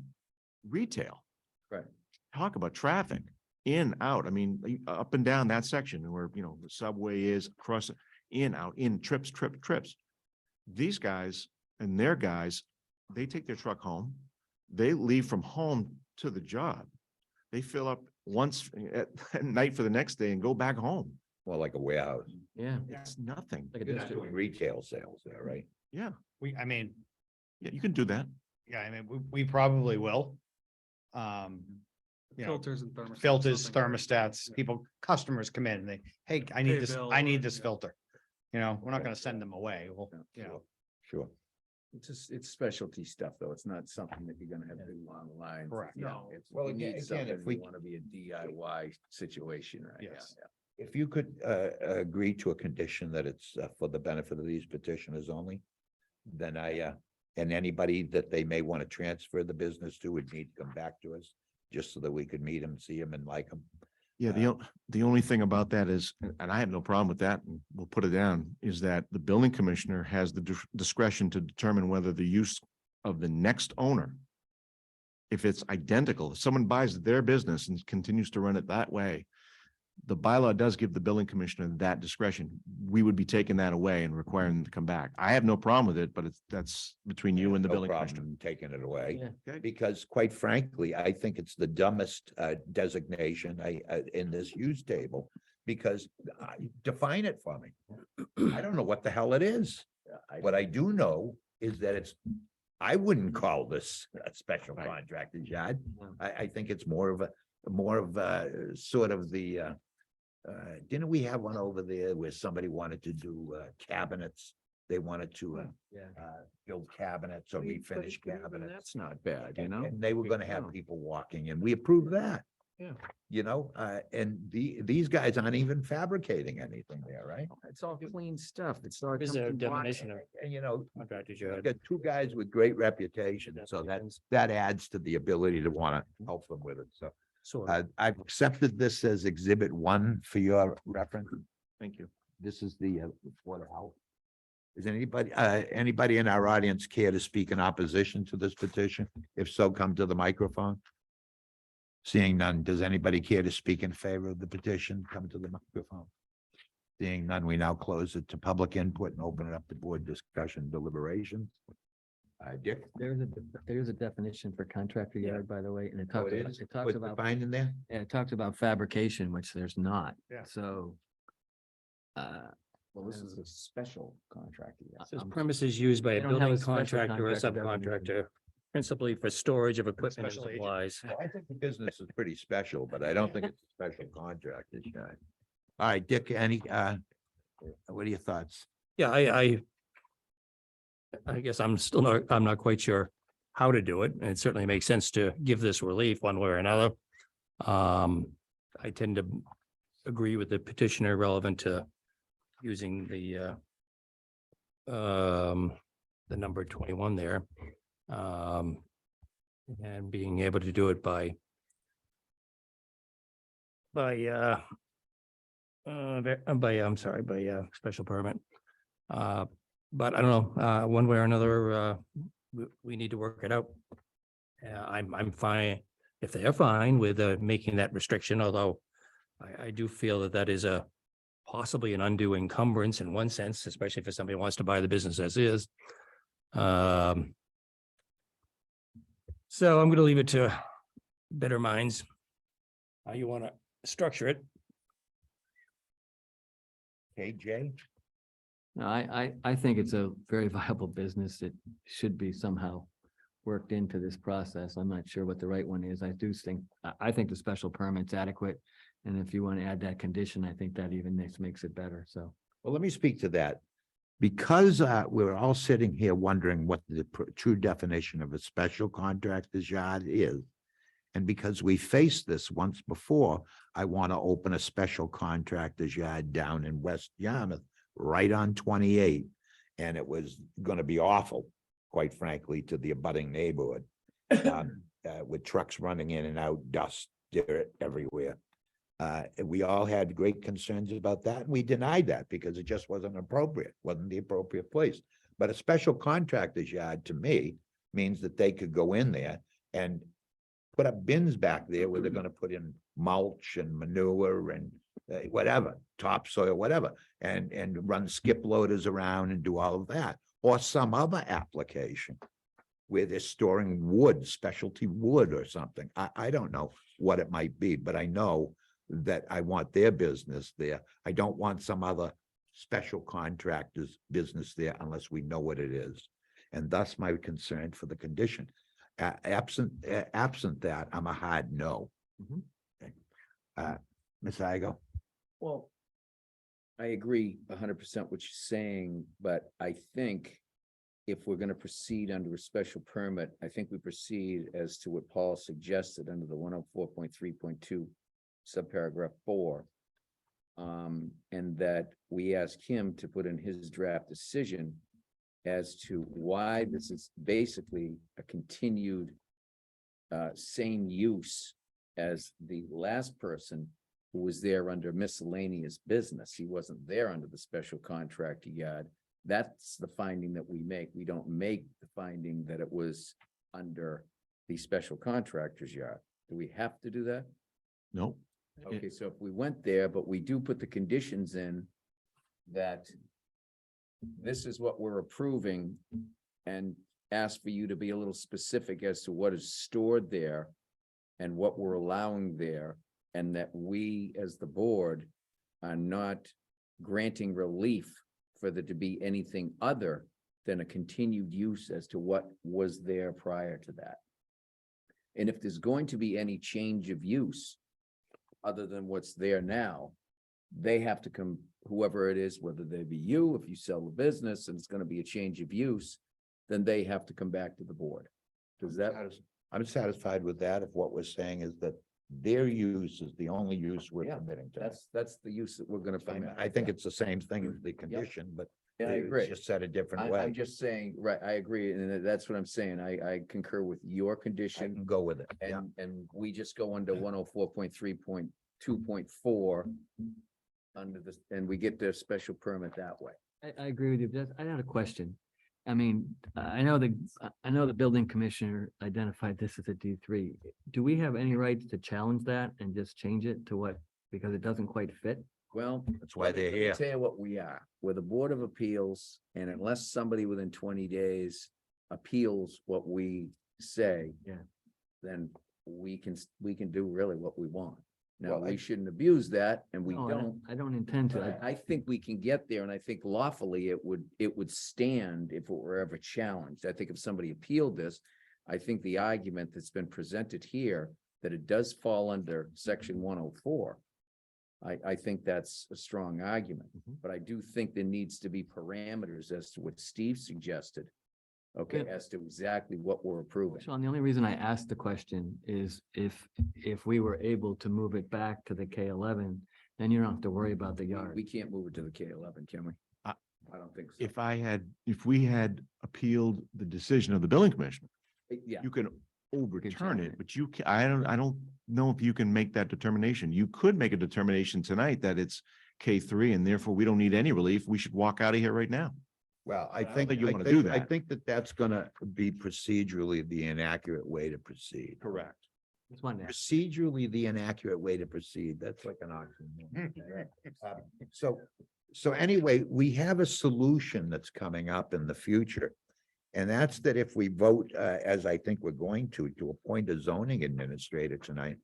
retail. Right. Talk about traffic, in, out. I mean, up and down that section where, you know, the subway is across, in, out, in, trips. These guys and their guys, they take their truck home. They leave from home to the job. They fill up once at night for the next day and go back home. Well, like a warehouse. Yeah. It's nothing. Like a You're not district. doing retail sales there, right? Yeah, I mean, yeah, you can do that. yeah, I mean, we probably will. You know, Filters and thermostats. filters, something. thermostats, people, customers come in and they, hey, I Pay need a this, bill I or- need this yeah. filter. You know, we're not gonna send them away. Well, you know, Sure. It's specialty stuff, though. It's not something that you're gonna have to do online. Correct. No. Well, You again- need again, something, if we- you wanna be a DIY situation, right? Yeah, Yes. yeah. If you could agree to a condition that it's for the benefit of these petitioners only, then and anybody that they may want to transfer the business to would need to come back to us, just so that we could meet them, see them and like them. Yeah, the only thing about that is, and I have no problem with that, and we'll put it down, is that the building commissioner has the discretion to determine whether the use of the next owner, if it's identical, if someone buys their business and continues to run it that way, the bylaw does give the building commissioner that discretion. We would be taking that away and requiring them to come back. I have no problem with it, but that's between you and the No building problem commissioner. in taking it away. Yeah. Okay. Because quite frankly, I think it's the dumbest designation in this use table. Because define it for me. I don't know what the hell it is. What I do know is that I wouldn't call this a special Right. contractor's yard. No. I think it's more of a sort of the didn't we have one over there where somebody wanted to do cabinets? They wanted to Yeah. build cabinets or refinish cabinets. That's not bad, you And know? and they were gonna No. have people walking and we approved that. Yeah. You know, and these guys aren't even fabricating anything there, right? It's all clean stuff. It's all. Is there a definition of And you know, contractor's you yard? got two guys with great reputation, so that adds to the ability to wanna help them with it, so. So I've accepted this as exhibit 1 for your reference. Thank you. This is the Board of Health. Is anybody in our audience care to speak in opposition to this petition? If so, come to the microphone. Seeing none, does anybody care to speak in favor of the petition? Come to the microphone. Seeing none, we now close it to public input and open it up to board discussion deliberation. Dick? There's a definition for contractor yard, by the way, and it Oh, talks, it about- is? it talks What's about, defined in there? yeah, it talks about fabrication, which there's not. Yeah. So. Well, this is a special contractor. yeah. says I'm- premises used by They a don't have building a special contractor or a contractor subcontractor, principally for storage of equipment and Special agent. supplies. Well, I think the business is pretty special, but I don't think it's a special contract this guy. All right, Dick, what are your thoughts? Yeah, I guess I'm not quite sure. how to do it. And it certainly makes sense to give this relief one way or another. I tend to agree with the petitioner relevant to using the number 21 there. And being able to do it by special permit. But I don't know, one way or another, we need to work it out. I'm fine, if they are fine with making that restriction, although I do feel that that is possibly an undue encumbrance in one sense, especially if somebody wants to buy the business as is. So I'm going to leave it to better minds, how you want to structure it. Okay, Jay? No, I think it's a very viable business. It should be somehow worked into this process. I'm not sure what the right one is. I do think, I think the special permit's adequate. And if you want to add that condition, I think that even makes it better. So. Well, let me speak to that. Because we're all sitting here wondering what the true definition of a special contractor's yard is. And because we faced this once before, I want to open a special contractor's yard down in West Yarmouth, right on 28. And it was going to be awful, quite frankly, to the abutting neighborhood. With trucks running in and out, dust, dirt everywhere. We all had great concerns about that, and we denied that because it just wasn't appropriate, wasn't the appropriate place. But a special contractor's yard, to me, means that they could go in there and put up bins back there where they're gonna put in mulch and manure and whatever, topsoil, whatever, and run skip loaders around and do all of that, or some other application where they're storing wood, specialty wood or something. I don't know what it might be, but I know that I want their business there. I don't want some other special contractor's business there unless we know what it is. And thus my concern for the condition. Absent that, I'm a hard no. Okay. Ms. Igo? Well, I agree 100% what you're saying, but I think if we're going to proceed under a special permit, I think we proceed as to what Paul suggested under the 104.3.2 subparagraph 4. And that we ask him to put in his draft decision as to why this is basically a continued same use as the last person who was there under miscellaneous business. He wasn't there under the special contractor yard. That's the finding that we make. We don't make the finding that it was under the special contractor's yard. Do we have to do that? No. Okay, so if we went there, but we do put the conditions in that this is what we're approving and ask for you to be a little specific as to what is stored there and what we're allowing there, and that we, as the board, are not granting relief for there to be anything other than a continued use as to what was there prior to that. And if there's going to be any change of use other than what's there now, they have to come, whoever it is, whether they be you, if you sell the business and it's going to be a change of use, then they have to come back to the board. Does that? I'm satisfied with that if what we're saying is that their use is the only use we're Yeah, committing to. That's the use that we're going to permit. I think it's the same thing as the condition, but Yeah, I it's agree. just said a different I'm way. just saying, right, I agree, and that's what I'm saying. I concur with your I condition. can go with it. Yeah. And we just go under 104.3.2.4 under this, and we get their special permit that way. I agree with you, but I had a question. I mean, I know the building commissioner identified this as a D3. Do we have any rights to challenge that and just change it to what, because it doesn't quite fit? Well, That's why they're let me here. tell you what we are. We're the Board of Appeals, and unless somebody within 20 days appeals what we say. Yeah. Then we can do really what we want. Now, Well, we shouldn't abuse that, and we No, don't. I don't intend to. But I think we can get there, and I think lawfully it would stand if it were ever challenged. I think if somebody appealed this, I think the argument that's been presented here, that it does fall under section 104. I think that's a strong argument, but I do think there needs to be parameters as to what Steve suggested. okay, Yeah. as to exactly what we're approving. Sean, the only reason I asked the question is if we were able to move it back to the K11, then you don't have to worry about the We yard. can't move it to the K11, can we? I- I don't think so. If we had appealed the decision of the building commissioner, Yeah, you can overturn change it, it. but I don't know if you can make that determination. You could make a determination tonight that it's K3 and therefore we don't need any relief. We should walk out of here right now. Well, I I don't think, think you I wanna do think, I that. think that that's gonna be procedurally the inaccurate way to proceed. Correct. Just wanted to ask. Procedurally, the inaccurate way to proceed, that's like an oxymoron. So anyway, we have a solution that's coming up in the future. And that's that if we vote, as I think we're going to appoint a zoning administrator tonight,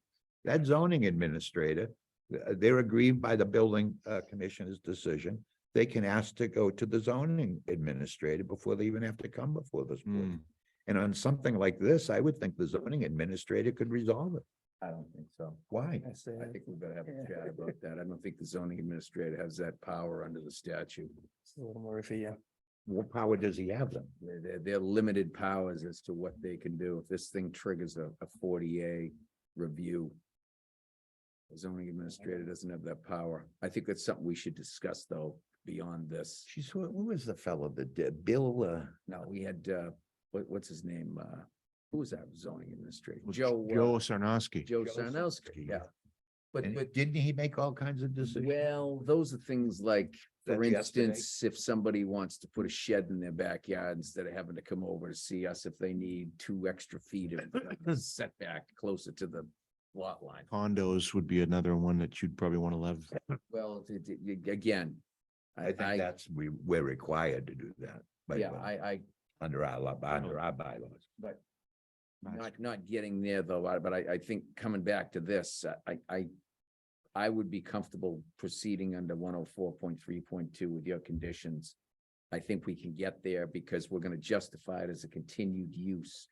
that zoning administrator, they're aggrieved by the building, commissioner's decision. They can ask to go to the zoning administrator before they even have to come before this board. Hmm. And on something like this, I would think the zoning administrator could resolve it. I don't think so. Why? I think we better have a chat about that. I don't think the zoning administrator has that power under the statute. A little more iffy, yeah. What power does he have then? They're limited powers as to what they can do. If this thing triggers a 40A review, the zoning administrator doesn't have that power. I think that's something we should discuss, though, beyond this. She's, who was the fellow that did, Bill, No, we had, what's his name? Who was that zoning administrator? Was Joe. Joe Sarnowski. Joe Sarnowski, yeah. But, and didn't he make all kinds of decisions? well, those are things like, for That's yesterday. instance, if somebody wants to put a shed in their backyard instead of having to come over to see us, if they need 2 extra feet of setback closer to the lot line. Condos would be another one that you'd probably want to leave. Well, again, I think that's, we're required to do that. by yeah, law, I, Under our bylaws. but not getting there though, but I think coming back to this, I would be comfortable proceeding under 104.3.2 with your conditions. I think we can get there because we're gonna justify it as a continued use.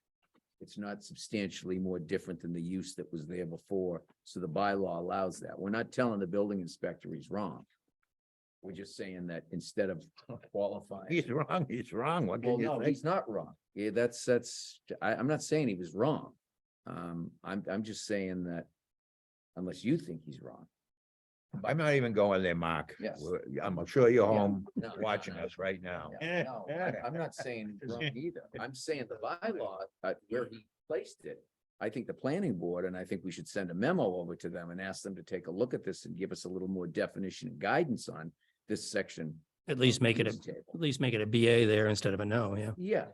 It's not substantially more different than the use that was there before, so the bylaw allows that. We're not telling the building inspector he's wrong. We're just saying that instead of qualifying. He's wrong, he's wrong. What Well, can no, you say? he's not wrong. Yeah, I'm not saying he was wrong. I'm just saying that unless you think he's wrong. I'm not even going there, Mark. Yes. I'm sure you're Yeah. home No, watching no, us right now. Yeah, no, I'm not saying he's wrong either. I'm saying the bylaw, where he placed it. I think the planning board, and I think we should send a memo over to them and ask them to take a look at this and give us a little more definition and guidance on this section. At least make it use table. at least make it a BA there instead of a no, yeah. Yeah,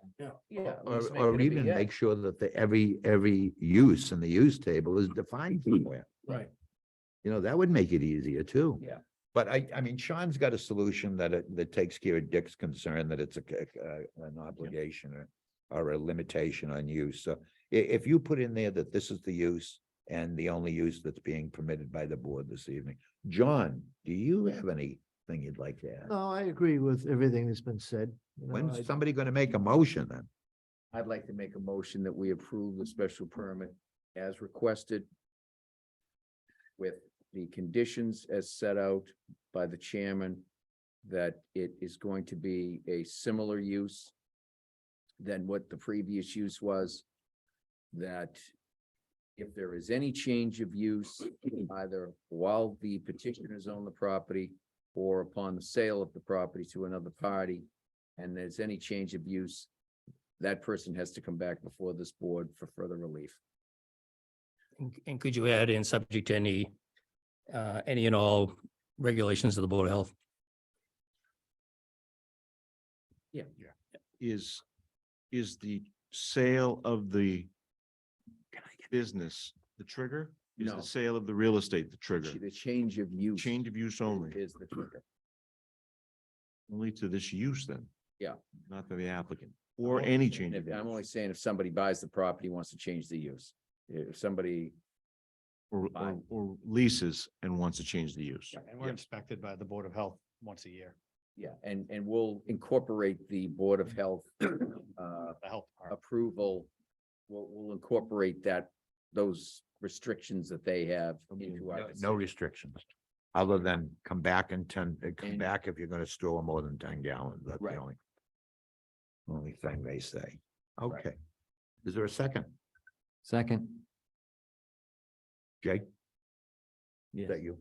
yeah. at Or, least make or it a even BA. make sure that every use in the use table is defined somewhere. Right. You know, that would make it easier too. Yeah. But I mean, Sean's got a solution that takes care of Dick's concern that it's an obligation or a limitation on use. So if you put in there that this is the use and the only use that's being permitted by the board this evening. John, do you have anything you'd like to add? No, I agree with everything that's been said. You know, When's somebody gonna make a motion then? I'd like to make a motion that we approve the special permit as requested with the conditions as set out by the chairman, that it is going to be a similar use than what the previous use was, that if there is any change of use, either while the petitioners own the property or upon the sale of the property to another party, and there's any change of use, that person has to come back before this board for further relief. And could you add in subject to any and all regulations of the Board of Health? Is the sale of the business the trigger? Is No. the sale of the real estate the trigger? The change of use. Change of use only, Is the trigger. only to this use then? Yeah. Not to the applicant, or any change. And of I'm use. only saying if somebody buys the property, wants to change the use. If somebody, Or leases and wants to change the use. And we're inspected by the Board of Health once a year, yeah, and we'll incorporate the Board of Health the health department. approval. We'll incorporate those restrictions that they have into our. No restrictions. Other than come back And- back if you're gonna store more than 10 gallons. That's the Right. only. Only thing they say. Okay. Is there a second? Second. Jake, is Yes. that you?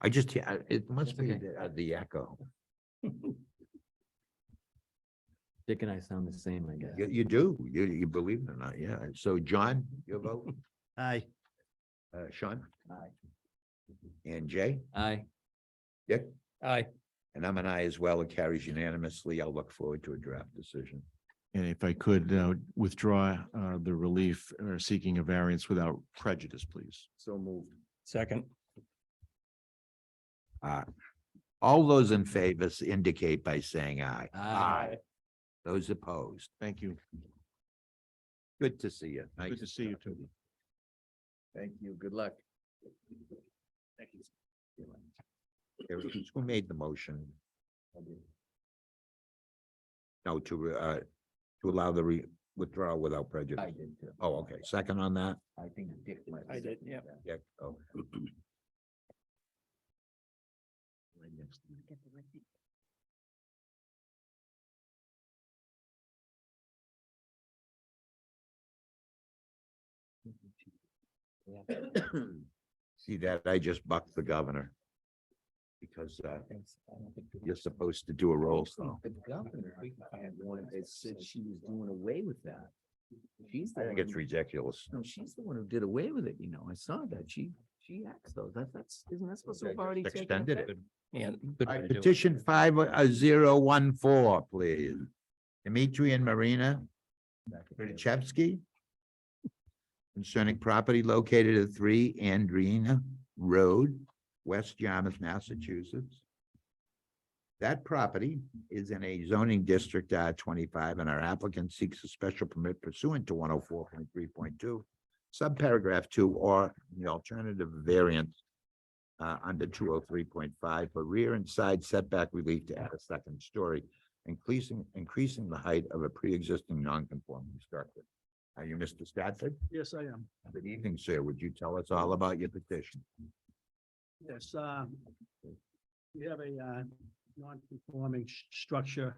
I just, it must That's be okay. the echo. Dick and I sound the same, I guess. You do, you believe it or not, yeah. So John, your vote? Aye. Sean? Aye. And Jay? Aye. Dick? Aye. And I'm an aye as well. It carries unanimously. I'll look forward to a draft decision. And if I could withdraw the relief or seeking a variance without prejudice, please. So moved. Second. All those in favor indicate by saying aye. Aye. Those opposed. Thank you. Good to see you. Good to see you too. Thank you. Good luck. Who made the motion? No, to allow the withdrawal without prejudice. I did too. Oh, okay. Second on that? I think Dick might. I did, yeah. Yeah. Oh. See that? I just bucked the governor. Because you're supposed to do a roll call. The governor had one that said she was doing away with that. She's I the think one it's who- ridiculous. No, she's the one who did away with it, you know, I saw that, she acts those, isn't that supposed to have already taken Extended effect? it. And good way to do it. Petition 5014, please. Dimitri and Marina Berdichevsky. Concerning property located at 3 Andrina Road, West Yarmouth, Massachusetts. That property is in a zoning district R25 and our applicant seeks a special permit pursuant to 104.3.2. Subparagraph 2 or the alternative variance under 203.5 for rear and side setback relief to add a second story, increasing the height of a pre-existing non-conforming structure. Are you Mr. Stafford? Yes, I am. Good evening, sir. Would you tell us all about your petition? Yes, we have a non-conforming structure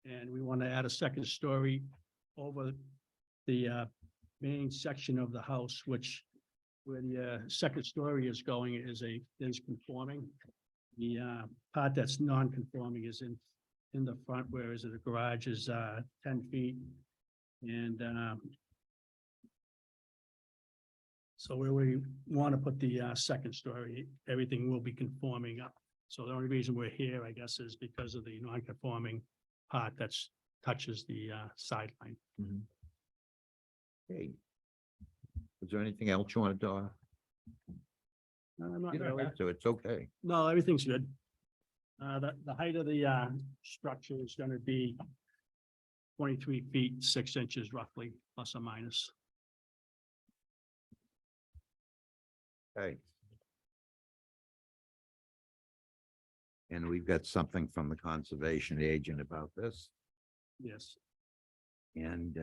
and we want to add a second story over the main section of the house, which where the second story is going is conforming. The part that's non-conforming is in the front, whereas the garage is 10 feet. And so where we want to put the second story, everything will be conforming up. So the only reason we're here, I guess, is because of the non-conforming part that's touches the sideline. Okay. Is there anything else you want to? Not You don't really. have to, it's okay. No, everything's good. The height of the structure is gonna be 23 feet, 6 inches roughly, plus or minus. Okay. And we've got something from the conservation agent about this Yes. and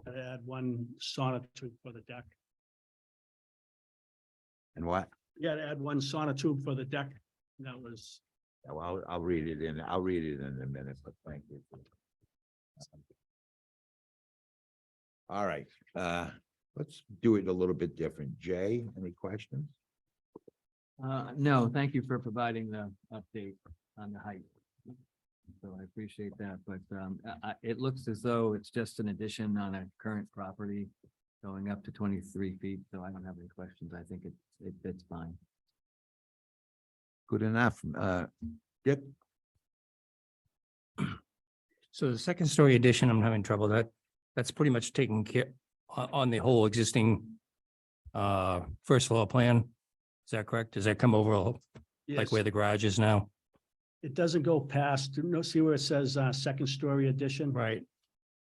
I add one sonotube for the deck. and what? You gotta add one sonotube for the deck. That was, Well, I'll read it in a minute, but thank you. All right, let's do it a little bit different. Jay, any questions? No, thank you for providing the update on the height. So I appreciate that, but it looks as though it's just an addition on a current property going up to 23 feet, so I don't have any questions. I think it's fine. Good enough. Dick? So the second story addition, I'm having trouble that's pretty much taken care on the whole existing first floor plan. Is that correct? Does that come over like yes, where the garage is now? it doesn't go past, see where it says second story addition, Right.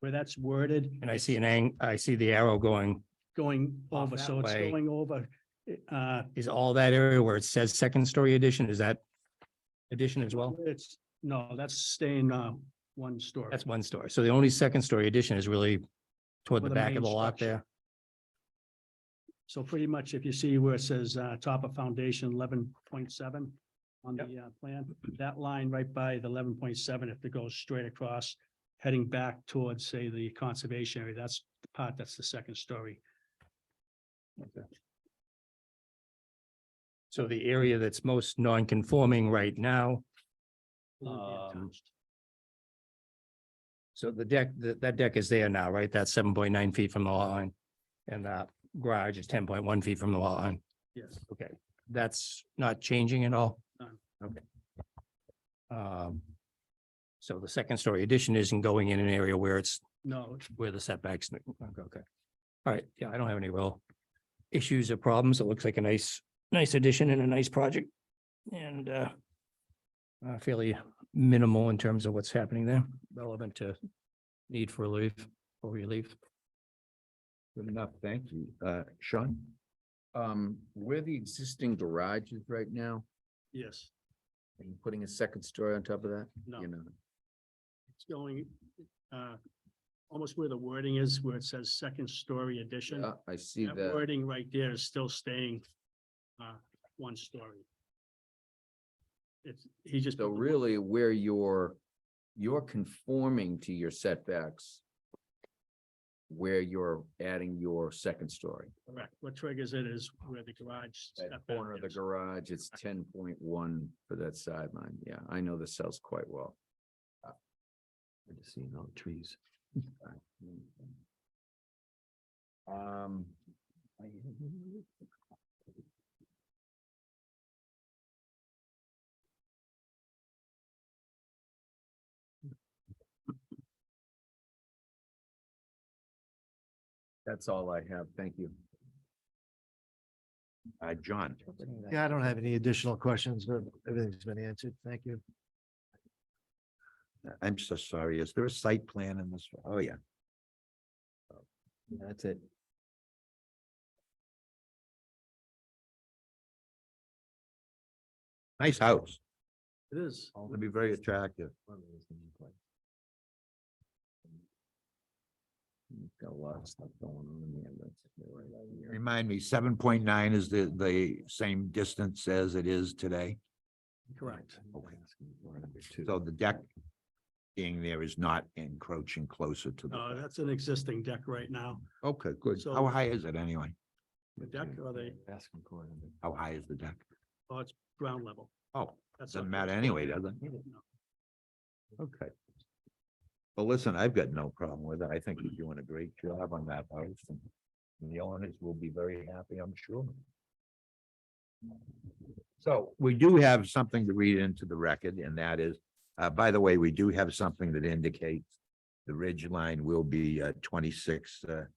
where that's worded. And I see I see the arrow going, Going Off over, that so it's way. going over. is all that area where it says second story addition, is that addition as well? No, that's staying one story. That's one story. So the only second story addition is really toward For the the back of the main lot structure. there. So pretty much if you see where it says top of foundation 11.7, on the plan, that line right by the 11.7, if it goes straight across, heading back towards, say, the conservation area, that's the part, that's the second story. So the area that's most non-conforming right now, Will be Um, attached. so the deck, that deck is there now, right? That's 7.9 feet from the lot line. And the garage is 10.1 feet from the lot line. Yes. Okay, that's not changing at all? None. Okay. So the second story addition isn't going in an area where it's, No, where the setbacks, okay. All right, yeah, I don't have any real issues or problems. It looks like a nice addition and a nice project. And fairly minimal in terms of what's happening there, relevant to need for relief or relief. Good enough, thank you. Sean? Where the existing garage is right now, yes, are you putting a second story on top of that? no. You know, It's going almost where the wording is, where it says second story addition. yeah, I see That that. wording right there is still staying one story. It's, he just. So put the- really where you're conforming to your setbacks, where you're adding your second story. Correct. What triggers it is where the garage. That setback corner of the is. garage, it's 10.1 for that sideline. Yeah, I know the cells quite well. Good to see no trees. Um. That's all I have. Thank you. John? Yeah, I don't have any additional questions, but everything's been answered. Thank you. I'm so sorry. Is there a site plan in this? Oh, yeah. That's it. Nice house. It is. It'll be very attractive. Got a lot of stuff going on there. That's Remind me, 7.9 is the same distance as it is today? Correct. So the deck being there is not encroaching closer to the. That's an existing deck right now. Okay, good. So- How high is it anyway? The deck or the, How high is the deck? oh, it's ground level. Oh, That's doesn't not- matter anyway, does it? No. Okay. Well, listen, I've got no problem with it. I think you're doing a great job on that house and the owners will be very happy, I'm sure. So we do have something to read into the record, and that is, by the way, we do have something that indicates the ridge line will be 23.6.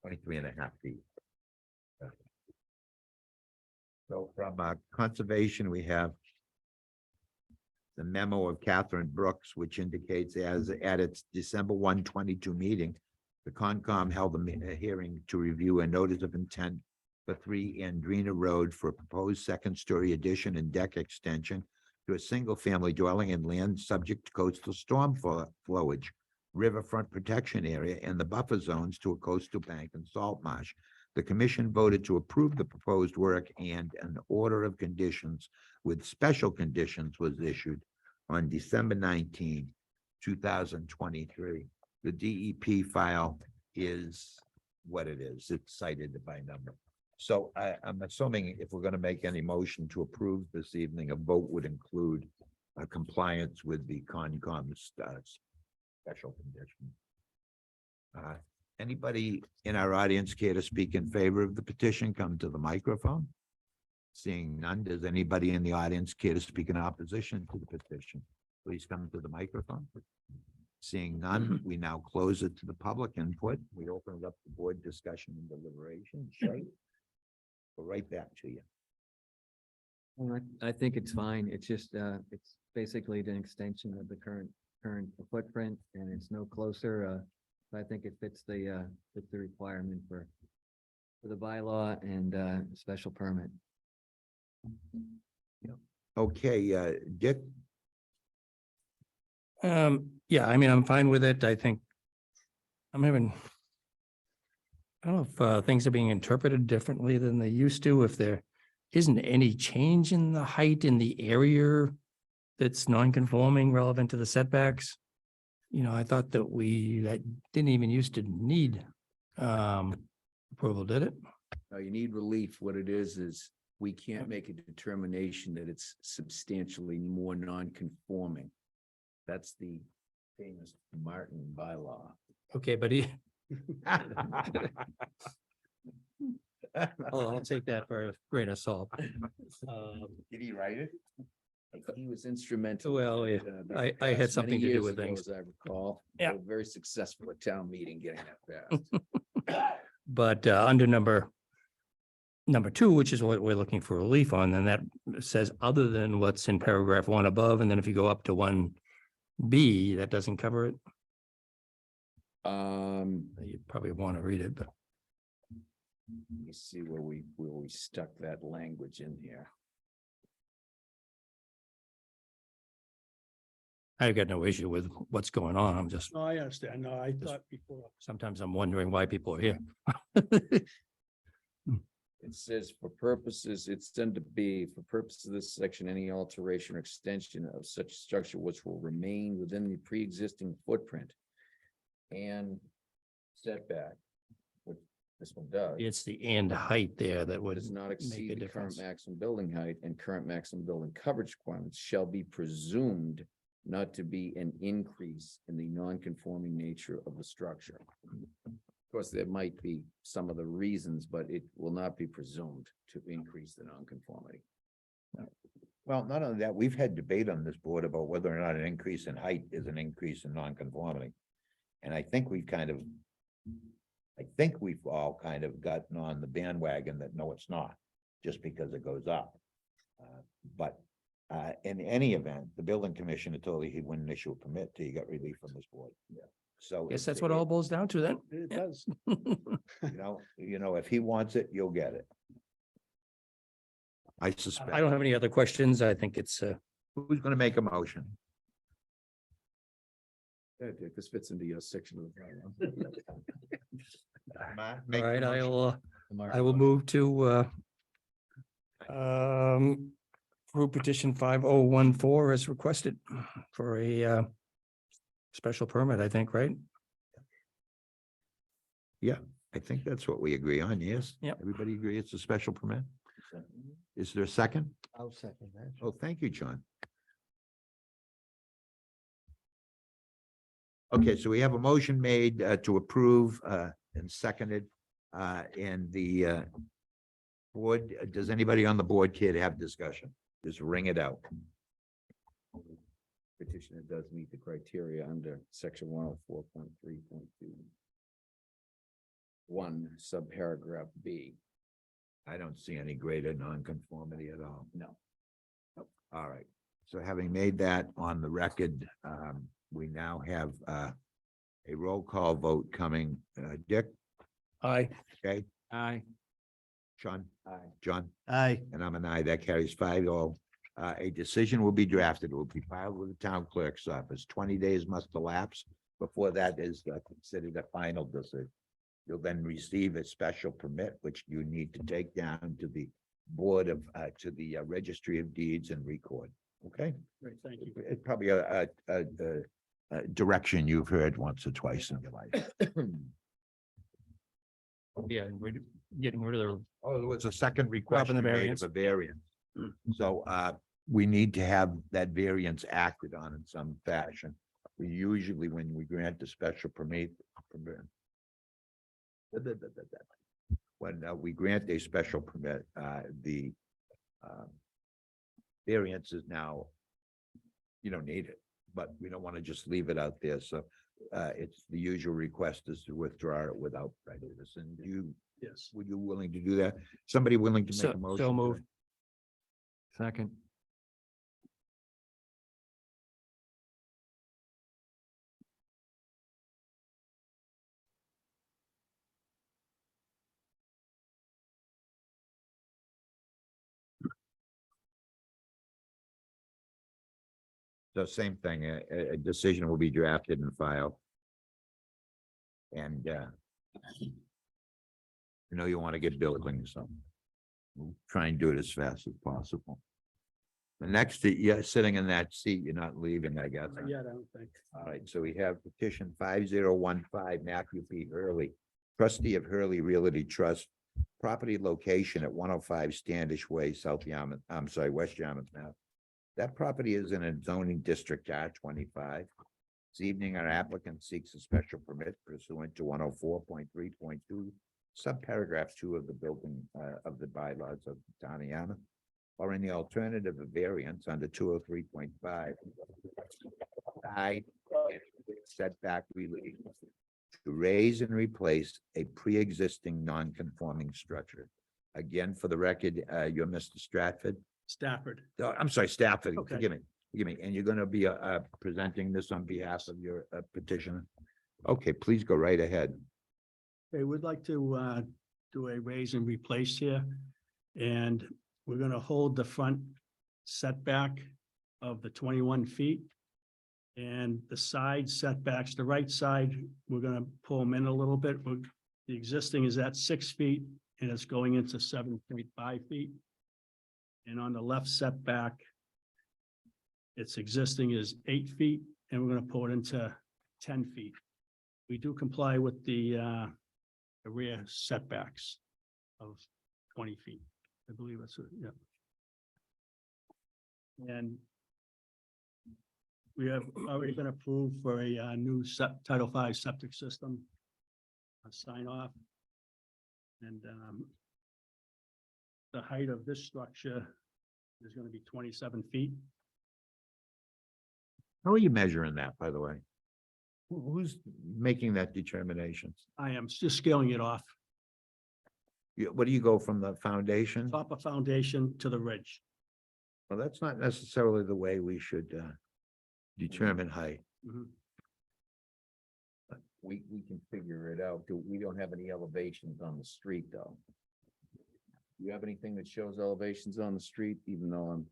23.5 feet. So from conservation, we have the memo of Catherine Brooks, which indicates as at its December 1, 2022 meeting, the Concom held a hearing to review a notice of intent for 3 Andrina Road for a proposed second-story addition and deck extension to a single-family dwelling in land subject to coastal storm flowage, riverfront protection area, and the buffer zones to a coastal bank and salt marsh. The commission voted to approve the proposed work, and an order of conditions with special conditions was issued on December 19, 2023. The DEP file is what it is. It's cited by number. So I'm assuming if we're going to make any motion to approve this evening, a vote would include compliance with the Concom's special condition. Anybody in our audience care to speak in favor of the petition? Come to the microphone. Seeing none, does anybody in the audience care to speak in opposition to the petition? Please come to the microphone. Seeing none, we now close it to the public input. We open it up to board discussion and deliberation. Shay? Go right back to you. Well, I think it's fine. It's just, it's basically an extension of the current footprint and it's no closer. I think it fits the requirement for the bylaw and, special permit. Okay, Dick, Yeah, I mean, I'm fine with it. I think I don't know if things are being interpreted differently than they used to, if they're isn't any change in the height in the area that's non-conforming relevant to the setbacks. You know, I thought that didn't even used to need approval, did it? Now, you need relief. What it is we can't make a determination that it's substantially more non-conforming. That's the famous Martin bylaw. Okay, but I'll take that for a grain of salt. Did he write it? He was instrumental. Well, yeah, that I had passed something many to do years with ago, things. As I recall. Yeah. They were very successful at town meeting getting that passed. But under number two, which is what we're looking for relief on, then that says other than what's in paragraph 1 above, and then if you go up to 1B, that doesn't cover it. You probably want to read it, but Let me see where we stuck that language in here. I've got no issue with what's going on. I'm just, No, I understand. No, I thought before. sometimes I'm wondering why people are here. It says for purposes, it's under B, for purposes of this section, any alteration or extension of such structure which will remain within the pre-existing footprint and setback, which this one does, It's the and height there that would does not make a exceed the current difference. maximum building height and current maximum building coverage requirements shall be presumed not to be an increase in the non-conforming nature of the structure. Of course, there might be some of the reasons, but it will not be presumed to increase the nonconformity. Well, not only that, we've had debate on this board about whether or not an increase in height is an increase in nonconformity. And I think we've all kind of gotten on the bandwagon that no, it's not, just because it goes up. But in any event, the building commissioner told you he wouldn't issue a permit till you got relief from this board. Yeah. So. Guess that's what it all boils down to then. It Yeah. does. You know, if he wants it, you'll get it. I suspect. I don't have any other questions. I think it's, Who's gonna make a motion? Yeah, Dick, this fits into your section of the bylaw. all right, I will move to approve petition 5014 as requested for a special permit, I think, right? I think that's what we agree on, yes? Yep. Everybody agree it's a special permit? Is there a second? I'll second that. Oh, thank you, John. Okay, so we have a motion made to approve and seconded. And the board, does anybody on the board care to have discussion? Just ring it out. Petitioner does meet the criteria under section 104.3.2. 1 subparagraph B. I don't see any greater nonconformity at all. No. All right, so having made that on the record, we now have a roll call vote coming. Dick, Aye. okay, Aye. Sean, Aye. John, Aye. and I'm an aye. That carries 5-0. A decision will be drafted. It will be filed with the town clerk's office. 20 days must elapse before that is considered a final decision. You'll then receive a special permit, which you need to take down to the board of, to the registry of deeds and record. Okay? Great, thank you. It's probably a direction you've heard once or twice in your life. Yeah, we're getting rid of Oh, there was a second request Dropping the you made variance. of a variance. So we need to have that variance acted on in some fashion. We usually, when we grant the special permit. When we grant a special permit, the variance is now, you don't need it, but we don't want to just leave it out there. So it's the usual request is to withdraw it without prejudice. And Yes. were you willing to do that? Somebody willing to So- make a motion? so to moved. that? Second. The same thing, a decision will be drafted and filed. And you know, you want to get building, so We'll try and do it as fast as possible. The next, you're sitting in that seat, you're not leaving, I guess. Yeah, I don't think. All right, so we have petition 5015 Matthew P. Hurley, trustee of Hurley Realty Trust, property location at 105 Standish Way, South Yarmouth, I'm sorry, West Yarmouth, Mass. That property is in a zoning district R25. This evening, our applicant seeks a special permit pursuant to 104.3.2, subparagraph 2 of the building, of the bylaws of the town of Yarmouth, or in the alternative of variance under 203.5. Side and setback relief to raise and replace a pre-existing non-conforming structure. Again, for the record, you're Mr. Stratford. Stafford. Oh, I'm sorry, Stafford, Okay. forgive me, and you're gonna be presenting this on behalf of your petitioner? Okay, please go right ahead. Okay, we'd like to do a raise and replace here. And we're gonna hold the front setback of the 21 feet. And the side setbacks, the right side, we're gonna pull them in a little bit. The existing is at 6 feet and it's going into 7.5 feet. And on the left setback, its existing is 8 feet and we're gonna pull it into 10 feet. We do comply with the rear setbacks of 20 feet. I believe that's it, yeah. And we have already been approved for a new Title V septic system. A sign off. And the height of this structure is going to be 27 feet. How are you measuring that, by the way? Who's making that determination? I am just scaling it off, What do you go from the foundation? top of foundation to the ridge. Well, that's not necessarily the way we should determine height. Mhm. We can figure it out. We don't have any elevations on the street, though. You have anything that shows elevations on the street, even though I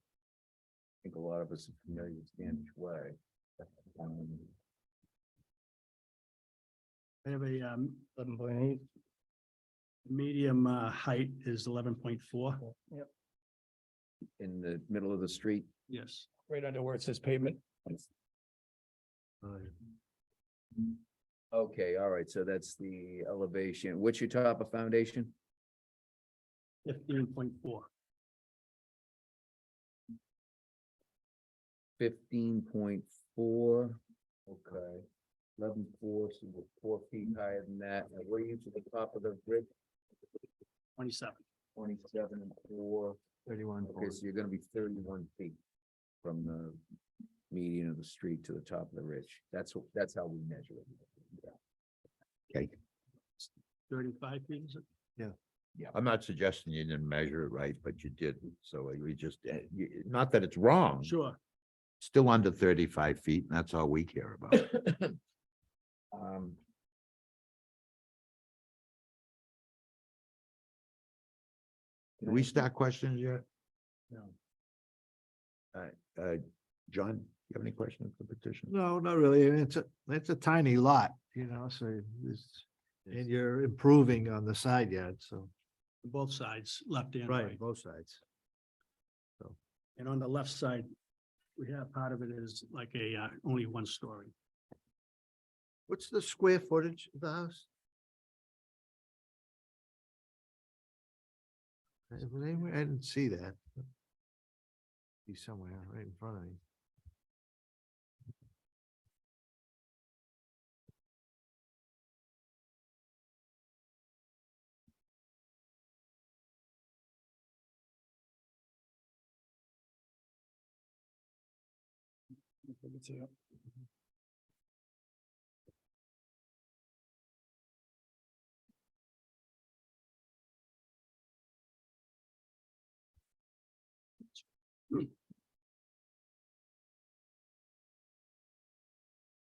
think a lot of us are familiar with Standish Way. I have a 11.8. medium height is 11.4. Yep. In the middle of the street. Yes. Right under where it says pavement. Okay, all right, so that's the elevation. What's your top of foundation? 15.4. 15.4, okay. 11.4, so we're 4 feet higher than that. And what are you to the top of the bridge? 27. 27 and 4. 31. Okay, so you're gonna be 31 feet from the median of the street to the top of the ridge. That's how we measure it. Okay, 35 feet, is it? I'm not suggesting you didn't measure it right, but you did. So we just, not that it's wrong. Sure. Still under 35 feet, and that's all we care about. Can we start questions yet? No. John, you have any questions for petition? No, not really. I mean, it's a tiny lot, so it's, and you're improving on the side yard, so. Both sides, left and Right, right. both sides. And on the left side, we have part of it is like a only 1 story. What's the square footage of the house? I didn't see that. Be somewhere right in front of me.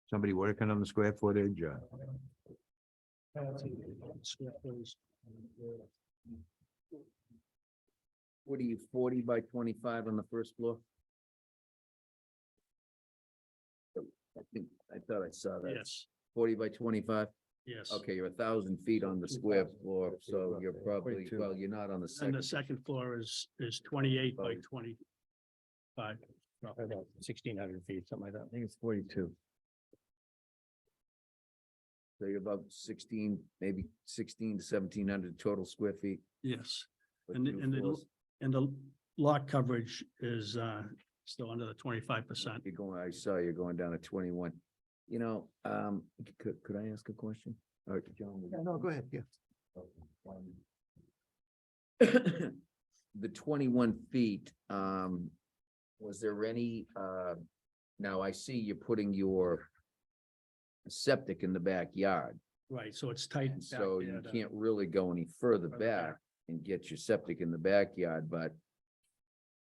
Somebody working on the square footage? What are you, 40 by 25 on the first floor? I thought I saw that. Yes. 40 by 25. Yes. Okay, you're 1,000 feet on the square floor, so you're probably, 42. well, you're not on the And the second. second floor is 28 by 25. About 1,600 feet, something like that. I think it's 42. So you're about 16, maybe 16 to 1,700 total square feet. Yes, with and, two and the, floors. and the lot coverage is, still under the 25%. You're going, I saw you're going down to 21. You know, could I ask a question? Or John? would you- No, go ahead, yeah. The 21 feet, was there any, now I see you're putting your septic in the backyard, Right, so it's tight. and back so there you to- can't really go any further Further back. back and get your septic in the backyard, but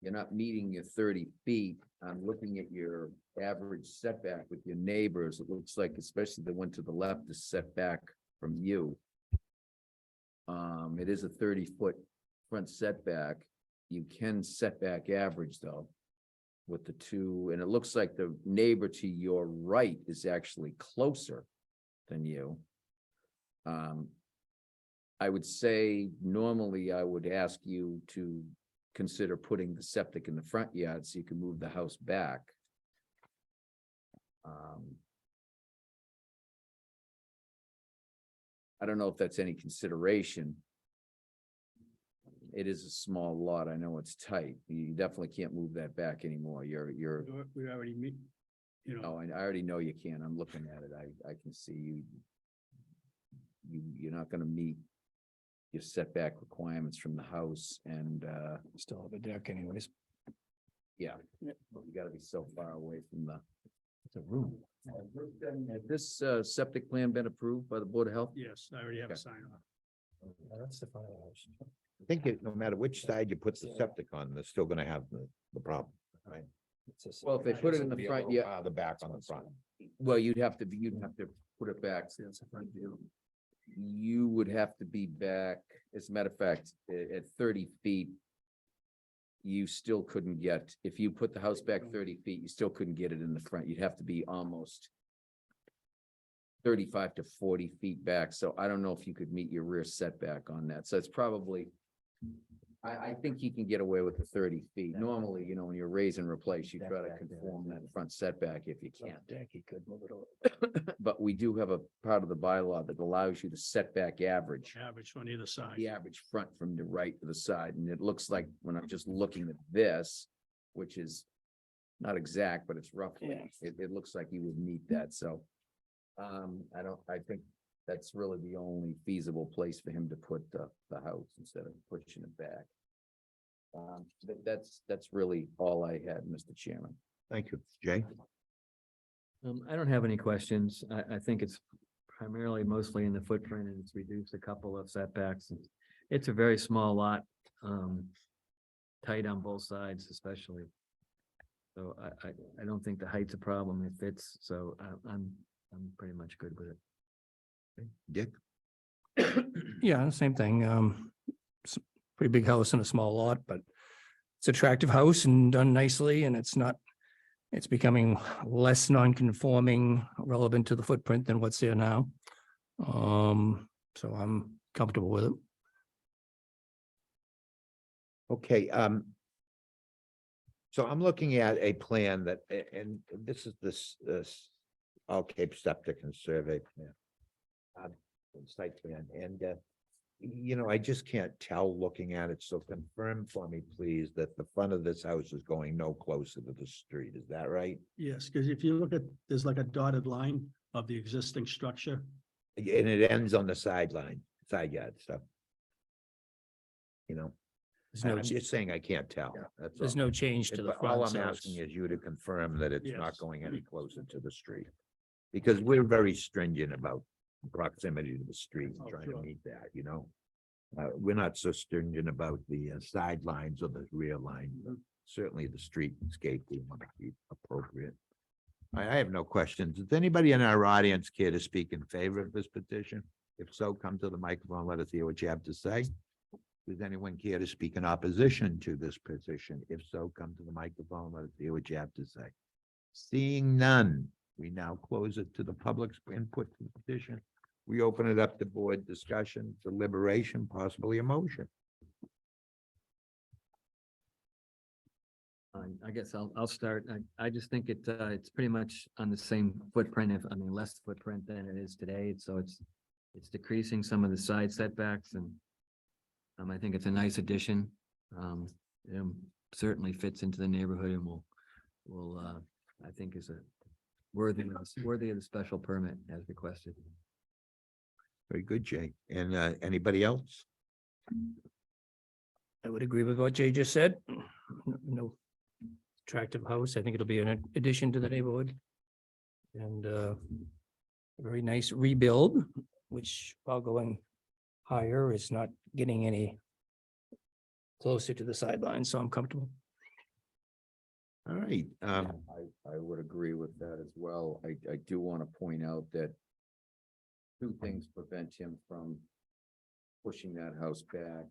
you're not meeting your 30 feet. I'm looking at your average setback with your neighbors. It looks like, especially the one to the left, is set back from you. It is a 30-foot front setback. You can setback average though with the two, and it looks like the neighbor to your right is actually closer than you. I would say normally I would ask you to consider putting the septic in the front yard so you can move the house back. I don't know if that's any consideration. It is a small lot. I know it's tight. You definitely can't move that back anymore. We already meet, you know, Oh, I already know you can. I'm looking at it. I can see you. You're not gonna meet your setback requirements from the house and, Still have a deck anyways. yeah, you gotta be so far away from the. It's a room. Has this, septic plan been approved by the Board of Health? yes, I already have a Okay. sign off. That's the final house. I think no matter which side you put the septic on, they're still gonna have the problem, right? Well, if they put it in the front, yeah. The back on the front. Well, you'd have to put it back. You would have to be back, as a matter of fact, at 30 feet. You still couldn't get, if you put the house back 30 feet, you still couldn't get it in the front. You'd have to be almost 35 to 40 feet back. So I don't know if you could meet your rear setback on that. So it's probably, I think you can get away with the 30 feet. Normally, you know, when you're raise and replace, you try to conform that front setback if you can. Deck, he could move it over. But we do have a part of the bylaw that allows you to set back average. Average on either side. The average front from the right to the side, and it looks like when I'm just looking at this, which is not exact, but it's roughly, Yeah. it looks like you would meet that, so. I think that's really the only feasible place for him to put the house instead of pushing it back. But that's really all I had, Mr. Chairman. Thank you, Jay. I don't have any questions. I think it's primarily mostly in the footprint and it's reduced a couple of setbacks. It's a very small lot, tight on both sides especially. So I don't think the height's a problem. It fits, so I'm pretty much good with it. Dick? Yeah, same thing. It's a pretty big house and a small lot, but it's attractive house and done nicely and it's becoming less non-conforming relevant to the footprint than what's there now. So I'm comfortable with it. Okay, so I'm looking at a plan that, and this is this All Cape Septic and Survey plan. Site plan, and you know, I just can't tell looking at it, so confirm for me, please, that the front of this house is going no closer to the street, is that right? Yes, because if you look at, there's like a dotted line of the existing structure. And it ends on the side yard, so. You know, There's no, I'm just saying I can't tell, that's there's all. no change to the But all front. I'm so asking it's- is you to confirm that it's Yes. not going any closer to the street. Because we're very stringent about proximity to the street, and Oh, trying to sure. meet that, you know? We're not so stringent about the sidelines or the rear line. Certainly the streetscape we want to keep appropriate. I have no questions. Does anybody in our audience care to speak in favor of this petition? If so, come to the microphone, let us hear what you have to say. Does anyone care to speak in opposition to this petition? If so, come to the microphone, let us hear what you have to say. Seeing none, we now close it to the public's input to the petition. we open it up to board discussion, deliberation, possibly a motion. I guess I'll start. I just think it's pretty much on the same footprint, less footprint than it is today. So it's decreasing some of the side setbacks and I think it's a nice addition. It certainly fits into the neighborhood and will I think is a worthy of the special permit as requested. Very good, Jay. And anybody else? I would agree with what Jay just said. No attractive house. I think it'll be an addition to the neighborhood. And a very nice rebuild, which while going higher is not getting any closer to the sideline, so I'm comfortable. All right, I would agree with that as well. I do want to point out that two things prevent him from pushing that house back.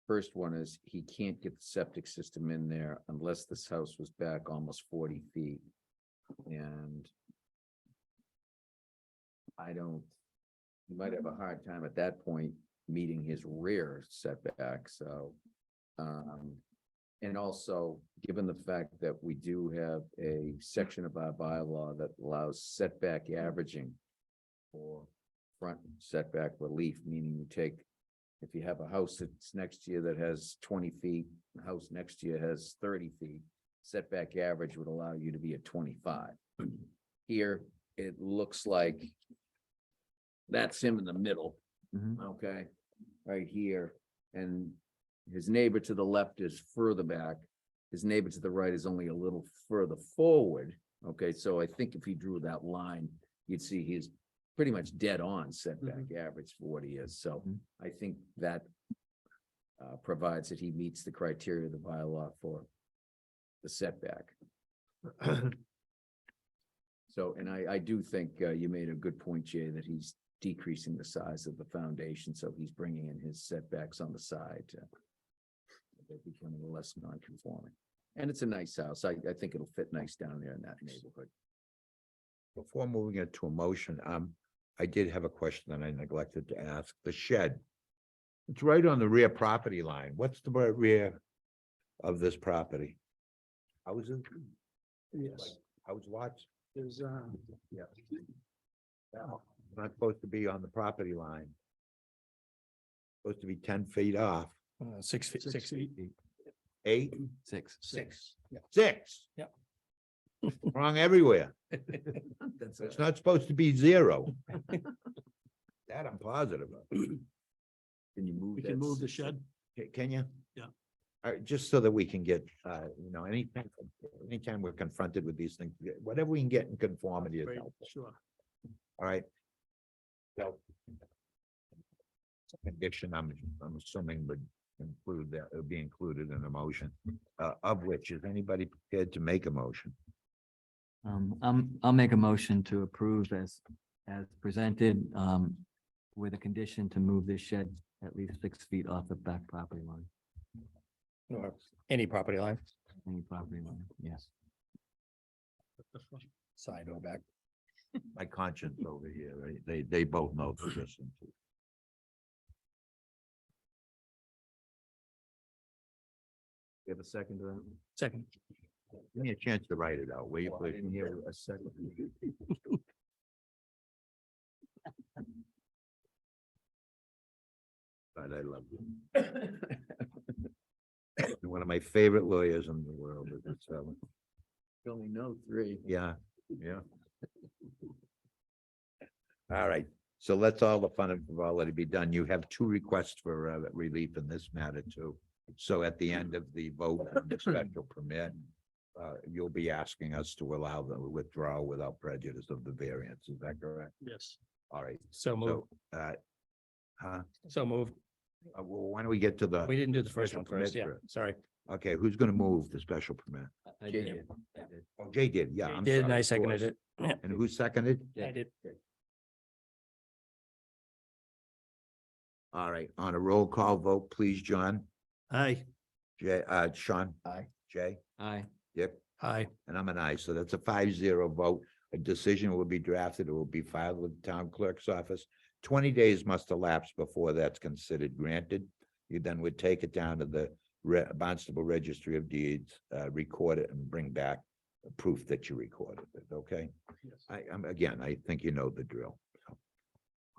First one is he can't get the septic system in there unless this house was back almost 40 feet. And he might have a hard time at that point meeting his rear setback, so. And also, given the fact that we do have a section of our bylaw that allows setback averaging for front setback relief, meaning you take, if you have a house that's next to you that has 20 feet, the house next to you has 30 feet, setback average would allow you to be at 25. Here, it looks like that's him in the middle, okay, right here, and his neighbor to the left is further back. His neighbor to the right is only a little further forward. Okay, so I think if he drew that line, you'd see he's pretty much dead on setback average for what he is. So I think that provides that he meets the criteria of the bylaw for the setback. So, and I do think you made a good point, Jay, that he's decreasing the size of the foundation. So he's bringing in his setbacks on the side. They're becoming less non-conforming. And it's a nice house. I think it'll fit nice down there in that neighborhood. before moving it to a motion, I did have a question that I neglected to ask. The shed. It's right on the rear property line. What's the rear of this property? Houses? Yes, House lots? there's, Yeah. Not supposed to be on the property line. Supposed to be 10 feet off. 6 feet, 6 feet. 8, Six. 6. Yep. Wrong everywhere. That's It's not supposed to be 0. That I'm positive of. Can you move we that? can move the shed. Can you? Yeah. Just so that we can get, anytime we're confronted with these things, whatever we can get in conformity is Great, helpful. sure. All right. So. Condition, I'm assuming would include that, be included in the motion, of which is anybody prepared to make a motion? I'll make a motion to approve as presented, with a condition to move this shed at least 6 feet off the back property line, Or any property line, any property line, yes. side or back. My conscience over here, right? They both know this. You have a second to that? Second. Give me a chance to write it out, will you I please? didn't hear a second. God, I love you. You're one of my favorite lawyers in the world. You only know 3. Yeah, yeah. All right, so let's all the fun and frivolity be done. You have 2 requests for relief in this matter too. So at the end of the vote on the special permit, you'll be asking us to allow the withdrawal without prejudice of the variance. Is that correct? Yes. All right, So moved, so, so moved. well, why don't we get to the, We didn't do the first Special one first, yeah, permit for- sorry. okay, who's gonna move the special permit? I Jay did. Oh, Jay did, yeah. Jay I'm did, and sorry, I of seconded course. it. Yeah, And who seconded? I did. All right, on a roll call vote, please, John, Aye. Jay, Sean. Aye. Jay, Aye. Dick, Aye. and I'm an aye, so that's a 5-0 vote. A decision will be drafted, it will be filed with the town clerk's office. 20 days must elapse before that's considered granted. You then would take it down to the Barnstable Registry of Deeds, record it and bring back proof that you recorded it, okay? I think you know the drill. So,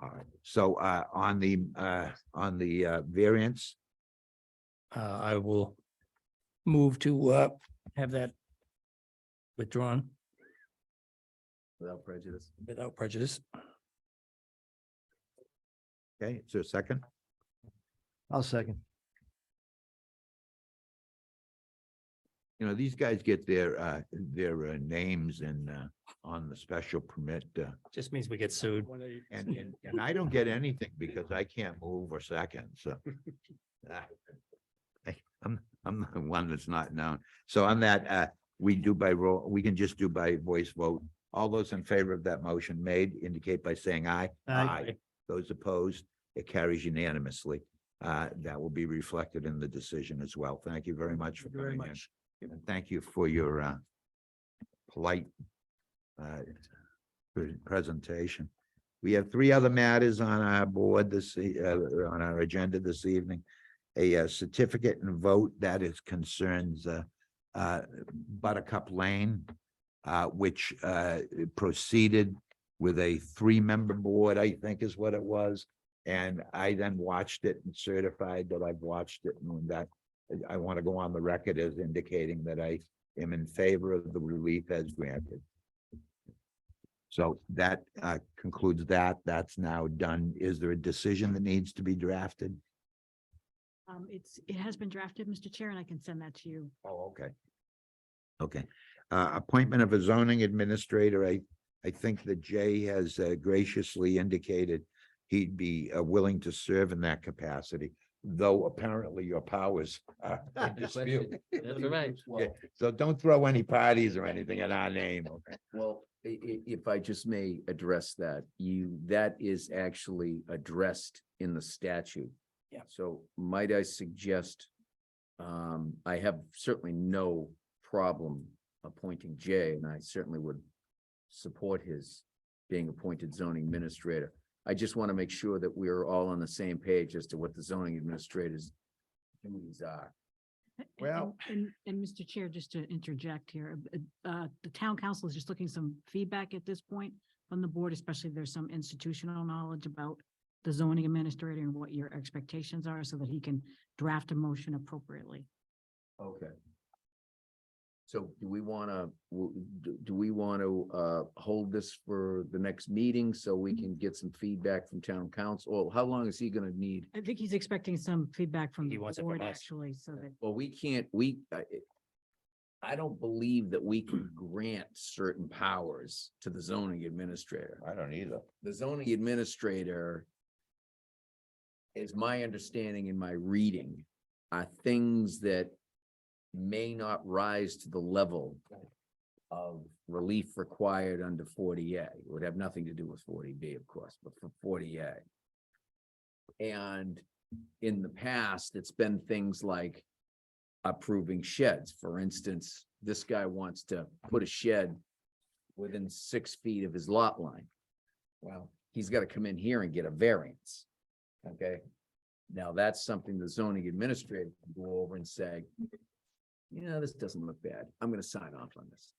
all right, so, on the variance, I will move to, have that withdrawn Without prejudice. without prejudice. okay, is there a second? I'll second. You know, these guys get their names and, on the special permit, Just means we get sued. and I don't get anything because I can't move or second, so. I'm the one that's not known. So on that, we do by roll, we can just do by voice vote. All those in favor of that motion made indicate by saying aye. Aye. Those opposed, it carries unanimously. That will be reflected in the decision as well. Thank you very much for Thank you very coming in. much. And thank you for your polite presentation. We have three other matters on our board on our agenda this evening. A certificate and vote that is concerns Buttercup Lane, which proceeded with a 3-member board, I think is what it was. And I then watched it and certified that I've watched it, and that I want to go on the record as indicating that I am in favor of the relief as granted. So that concludes that. That's now done. Is there a decision that needs to be drafted? It has been drafted, Mr. Chair, and I can send that to you. Oh, okay. Okay. Appointment of a zoning administrator. I think that Jay has graciously indicated he'd be willing to serve in that capacity, though apparently your powers are in dispute. That's right. Yeah, so don't throw any parties or anything in our name. Okay. Well, if I just may address that, that is actually addressed in the statute. Yeah. So might I suggest, I have certainly no problem appointing Jay, and I certainly would support his being appointed zoning administrator. I just want to make sure that we're all on the same page as to what the zoning administrator's duties are. Well- And Mr. Chair, just to interject here, the town council is just looking some feedback at this point from the board, especially if there's some institutional knowledge about the zoning administrator and what your expectations are so that he can draft a motion appropriately. Okay. So do we want to hold this for the next meeting so we can get some feedback from town council? Or how long is he gonna need? I think he's expecting some feedback from He the wants it from board us. actually, so that. Well, we can't, I don't believe that we can grant certain powers to the zoning administrator. I don't either. The zoning administrator, is my understanding in my reading, are things that may not rise to the level of relief required under 40A. It would have nothing to do with 40B, of course, but for 40A. And in the past, it's been things like approving sheds. For instance, this guy wants to put a shed within 6 feet of his lot line. Well, he's got to come in here and get a variance. Okay, now that's something the zoning administrator can go over and say, this doesn't look bad. I'm going to sign off on this.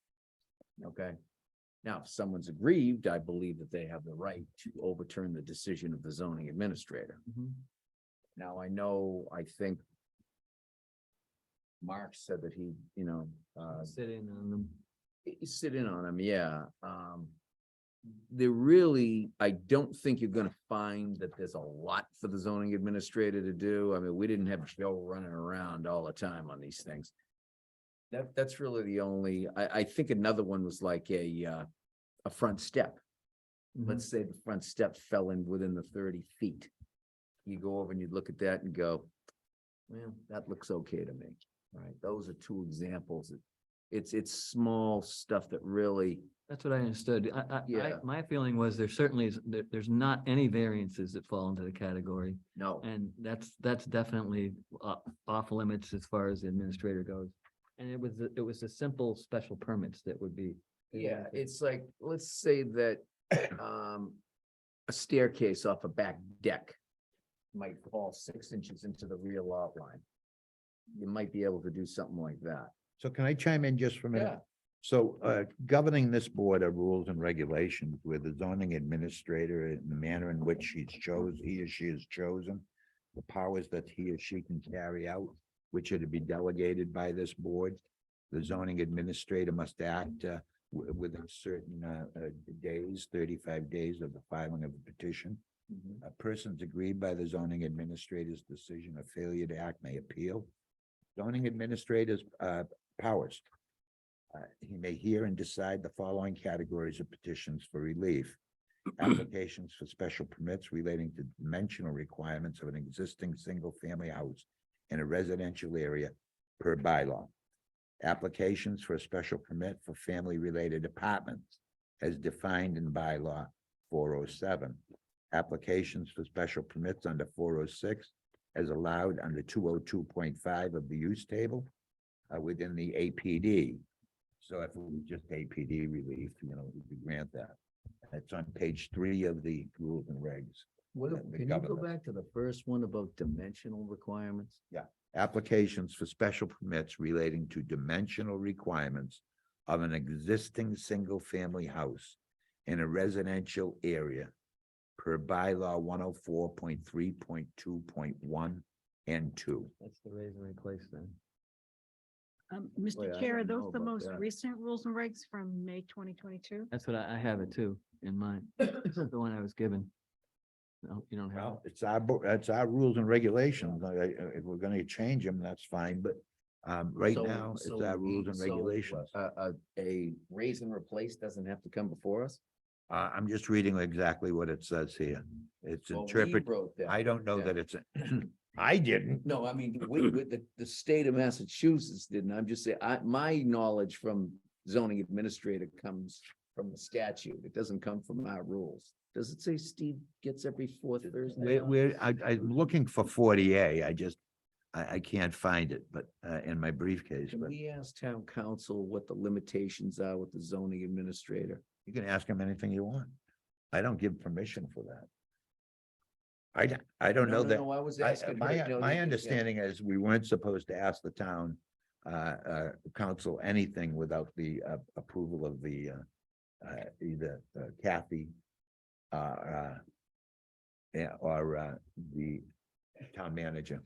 Okay, now if someone's aggrieved, I believe that they have the right to overturn the decision of the zoning administrator. Now, I think Mark said that he, Sit in on them. sit in on him, yeah. I don't think you're gonna find that there's a lot for the zoning administrator to do. I mean, we didn't have Joe running around all the time on these things. That's really the only, I think another one was like a front step. Let's say the front step fell in within the 30 feet. You go over and you look at that and go, well, that looks okay to me, right? Those are two examples. It's small stuff that really, That's what I understood. Yeah. My feeling was there certainly is, there's not any variances that fall into the category. no. And that's definitely off limits as far as the administrator goes. And it was the simple special permits that would be. Yeah, it's like, let's say that, a staircase off a back deck might fall 6 inches into the rear lot line. You might be able to do something like that. So can I chime in just for a minute? Yeah. So governing this board are rules and regulations with the zoning administrator in the manner in which he or she has chosen. The powers that he or she can carry out, which are to be delegated by this board. The zoning administrator must act within certain days, 35 days of the filing of the petition. A person's aggrieved by the zoning administrator's decision or failure to act may appeal. Zoning administrator's powers. He may hear and decide the following categories of petitions for relief. Applications for special permits relating to dimensional requirements of an existing single-family house in a residential area per bylaw. Applications for a special permit for family-related apartments as defined in bylaw 407. Applications for special permits under 406 as allowed under 202.5 of the use table within the APD. So if it was just APD relief, we could grant that. It's on page 3 of the rules and regs. The Can you go government. back to the first one about dimensional requirements? Applications for special permits relating to dimensional requirements of an existing single-family house in a residential area per bylaw 104.3.2.1 and 2. That's the raise and replace then. Boy, Mr. I Chair, are don't know those the about most that. recent rules and regs from May 2022? That's what I have it too in mind. This is the one I was given. No, you don't have Well, it. it's our rules and regulations. If we're gonna change them, that's fine, but right So- now, it's so our rules and so, regulations. A raise and replace doesn't have to come before us? I'm just reading exactly what it says here. It's Well, we interpret, wrote that. I don't know Yeah. that it's, I didn't. No, I mean, with the state of Massachusetts didn't, I'm just saying, my knowledge from zoning administrator comes from the statute. It doesn't come from our rules. Does it say Steve gets every fourth Thursday? I'm looking for 40A. I can't find it, but in my briefcase, Can but we ask town council what the limitations are with the zoning administrator? you can ask him anything you want. I don't give permission for that. I don't know that. No, I was I- asking. her, My, no, my yeah. understanding is we weren't supposed to ask the town council anything without the approval of the either Kathy yeah, or the town manager.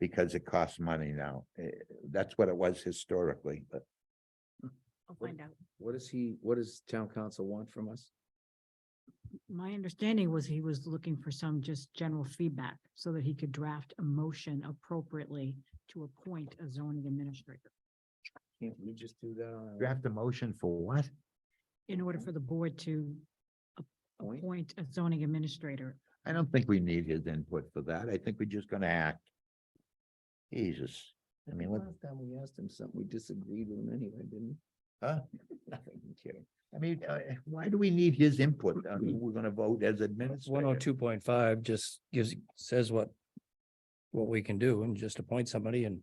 Because it costs money now. That's what it was historically, but I'll find out. What does town council want from us? My understanding was he was looking for some just general feedback so that he could draft a motion appropriately to appoint a zoning administrator. Can't we just do that on? our own? draft a motion for what? In order for the board to Appoint? appoint a zoning administrator. I don't think we need his input for that. I think we're just gonna act. Jesus, I mean, what, Last time we asked him something, we disagreed with him anyway, didn't we? huh? Nothing, I'm kidding. I mean, why do we need his input? I mean, we're gonna vote as administrator. 102.5 just says what we can do and just appoint somebody and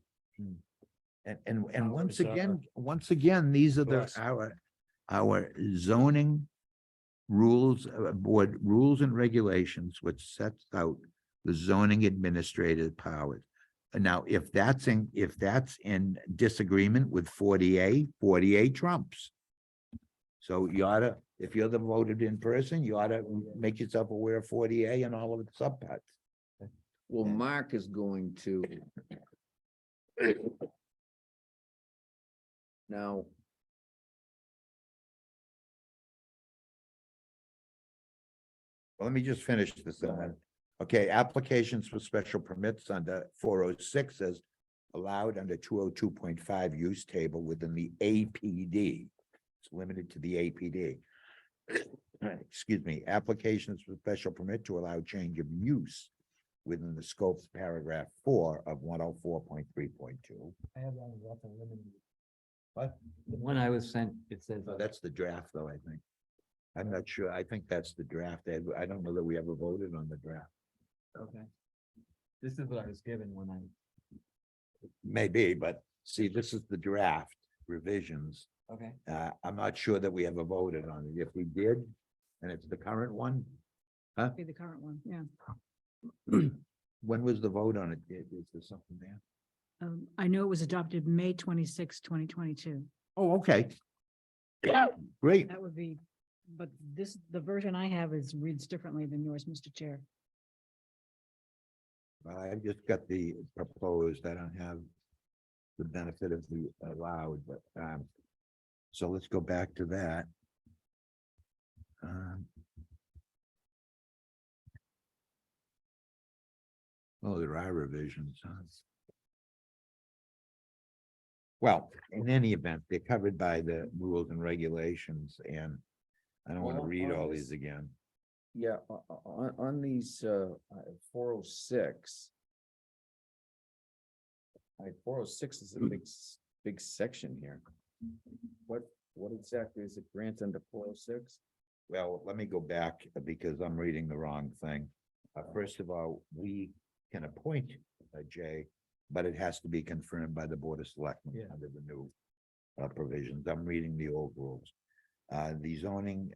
And Powers once again, these are Yes. our zoning rules, board rules and regulations, which sets out the zoning administrative powers. And now, if that's in disagreement with 40A trumps. So you oughta, if you're the voted in person, you oughta make yourself aware of 40A and all of its subparts. Well, Mark is going to. Now. Well, let me just finish this then. Okay, applications for special permits under 406 as allowed under 202.5 use table within the APD. It's limited to the APD. Excuse me, applications for special permit to allow change of use within the scope of paragraph 4 of 104.3.2. I have that limited. What? The one I was sent, it says. So that's the draft, though, I think. I'm not sure. I think that's the draft. I don't know that we ever voted on the draft. Okay. This is what I was given when I, Maybe, but see, this is the draft revisions. okay. I'm not sure that we ever voted on it. If we did, and it's the current one, Huh? Be the current one, yeah. When was the vote on it? Is there something there? I know it was adopted May 26, 2022. Oh, okay. Great. That would be, but the version I have reads differently than yours, Mr. Chair. I've just got the proposed. I don't have the benefit of the allowed, but, so let's go back to that. Oh, there are revisions, huh? Well, in any event, they're covered by the rules and regulations, and I don't want to Well, read on all this- these again. Yeah, on these, 406. 406 is a big section here. What exactly is it grant under 406? Well, let me go back because I'm reading the wrong thing. First of all, we can appoint Jay, but it has to be confirmed by the Board of Selectmen Yeah. under the new provisions. I'm reading the old rules. The zoning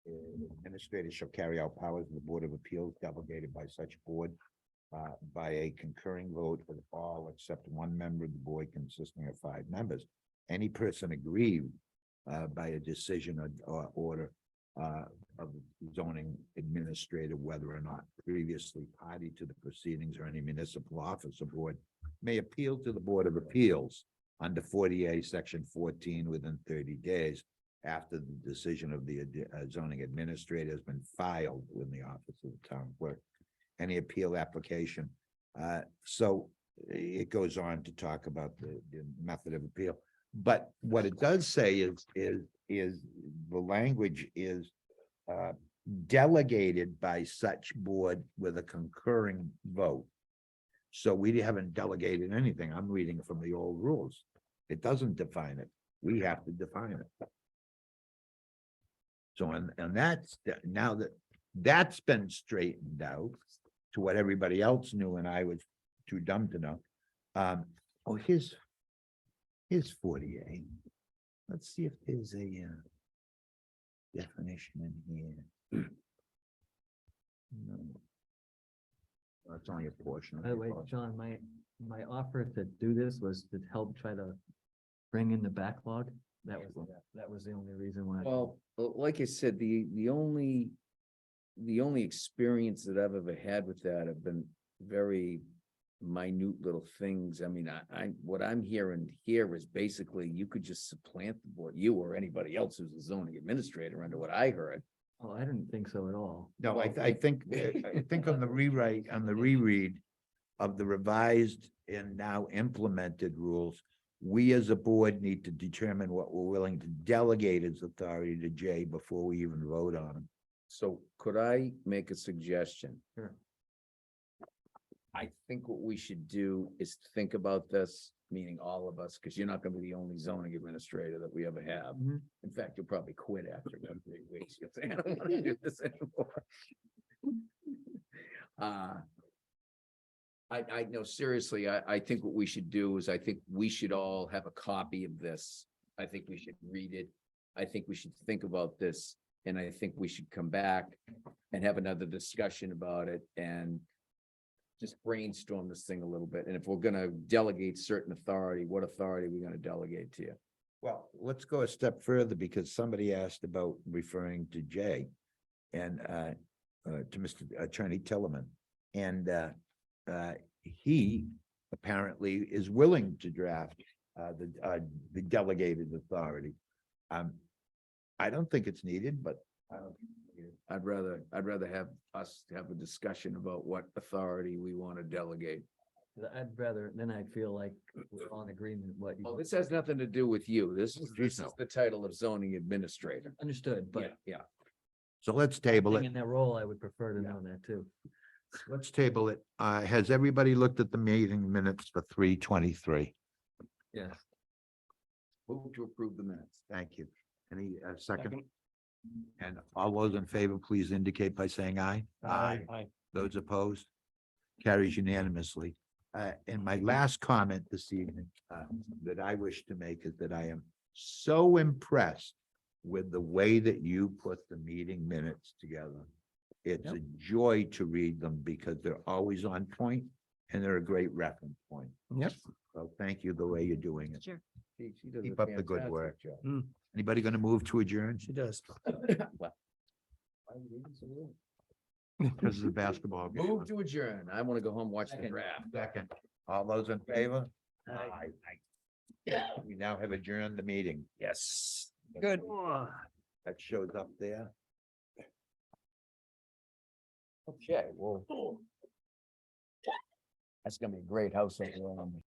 administrator shall carry out powers of the Board of Appeals delegated by such board by a concurring vote of all except one member of the board consisting of 5 members. Any person aggrieved by a decision or order of the zoning administrator, whether or not previously party to the proceedings or any municipal office or board, may appeal to the Board of Appeals under 48, section 14 within 30 days after the decision of the zoning administrator has been filed with the office of the town clerk. Any appeal application. So it goes on to talk about the method of appeal. But what it does say is the language is delegated by such board with a concurring vote. So we haven't delegated anything. I'm reading from the old rules. It doesn't define it. We have to define it. So, and that's, now that that's been straightened out to what everybody else knew and I was too dumb to know. Oh, here's 48. Let's see if there's a definition in here. No. Well, it's only a portion. of By the way, it. John, my offer to do this was to help try to bring in the backlog. That was the only reason why. Well, like I said, the only experience that I've ever had with that have been very minute little things. I mean, what I'm hearing here is basically you could just supplant the board, you or anybody else who's a zoning administrator under what I heard. Oh, I didn't think so at all. No, I think on the rewrite, on the reread of the revised and now implemented rules, we as a board need to determine what we're willing to delegate as authority to Jay before we even vote on him. So could I make a suggestion? Sure. I think what we should do is think about this, meaning all of us, because you're not gonna be the only zoning administrator that we ever have. Mhm. In fact, you'll probably quit after about 3 weeks. You'll say, I don't want to do this anymore. I know, seriously, I think what we should do is I think we should all have a copy of this. I think we should read it. I think we should think about this. And I think we should come back and have another discussion about it and just brainstorm this thing a little bit. And if we're gonna delegate certain authority, what authority are we gonna delegate to you? Well, let's go a step further because somebody asked about referring to Jay and to Mr. Attorney Tillman. And he apparently is willing to draft the delegated authority. I don't think it's needed, but I don't. I'd rather have us have a discussion about what authority we want to delegate. I'd rather, then I'd feel like we're all in agreement what you. Well, this has nothing to do with you. This is No. the title of zoning administrator. Understood, but Yeah. So let's table being it. in that role, I would prefer to know that too. Let's table it. Has everybody looked at the meeting minutes for 3:23? Yes. Move to approve the minutes. Thank you. Any second? And all those in favor, please indicate by saying aye. Those opposed? Carries unanimously. And my last comment this evening, that I wish to make is that I am so impressed with the way that you put the meeting minutes together. It's Yep. a joy to read them because they're always on point and they're a great reference point. Yep. So thank you the way you're doing it. Sure. She does a Keep up the good fantastic work. job. Anybody gonna move to adjourn? She does. Because of the basketball game. Move to adjourn. I want to go home, watch the draft. Second. All those in favor? Aye. We now have adjourned the meeting. Yes. Good. That shows up there. Okay, well. That's gonna be a great house over there on the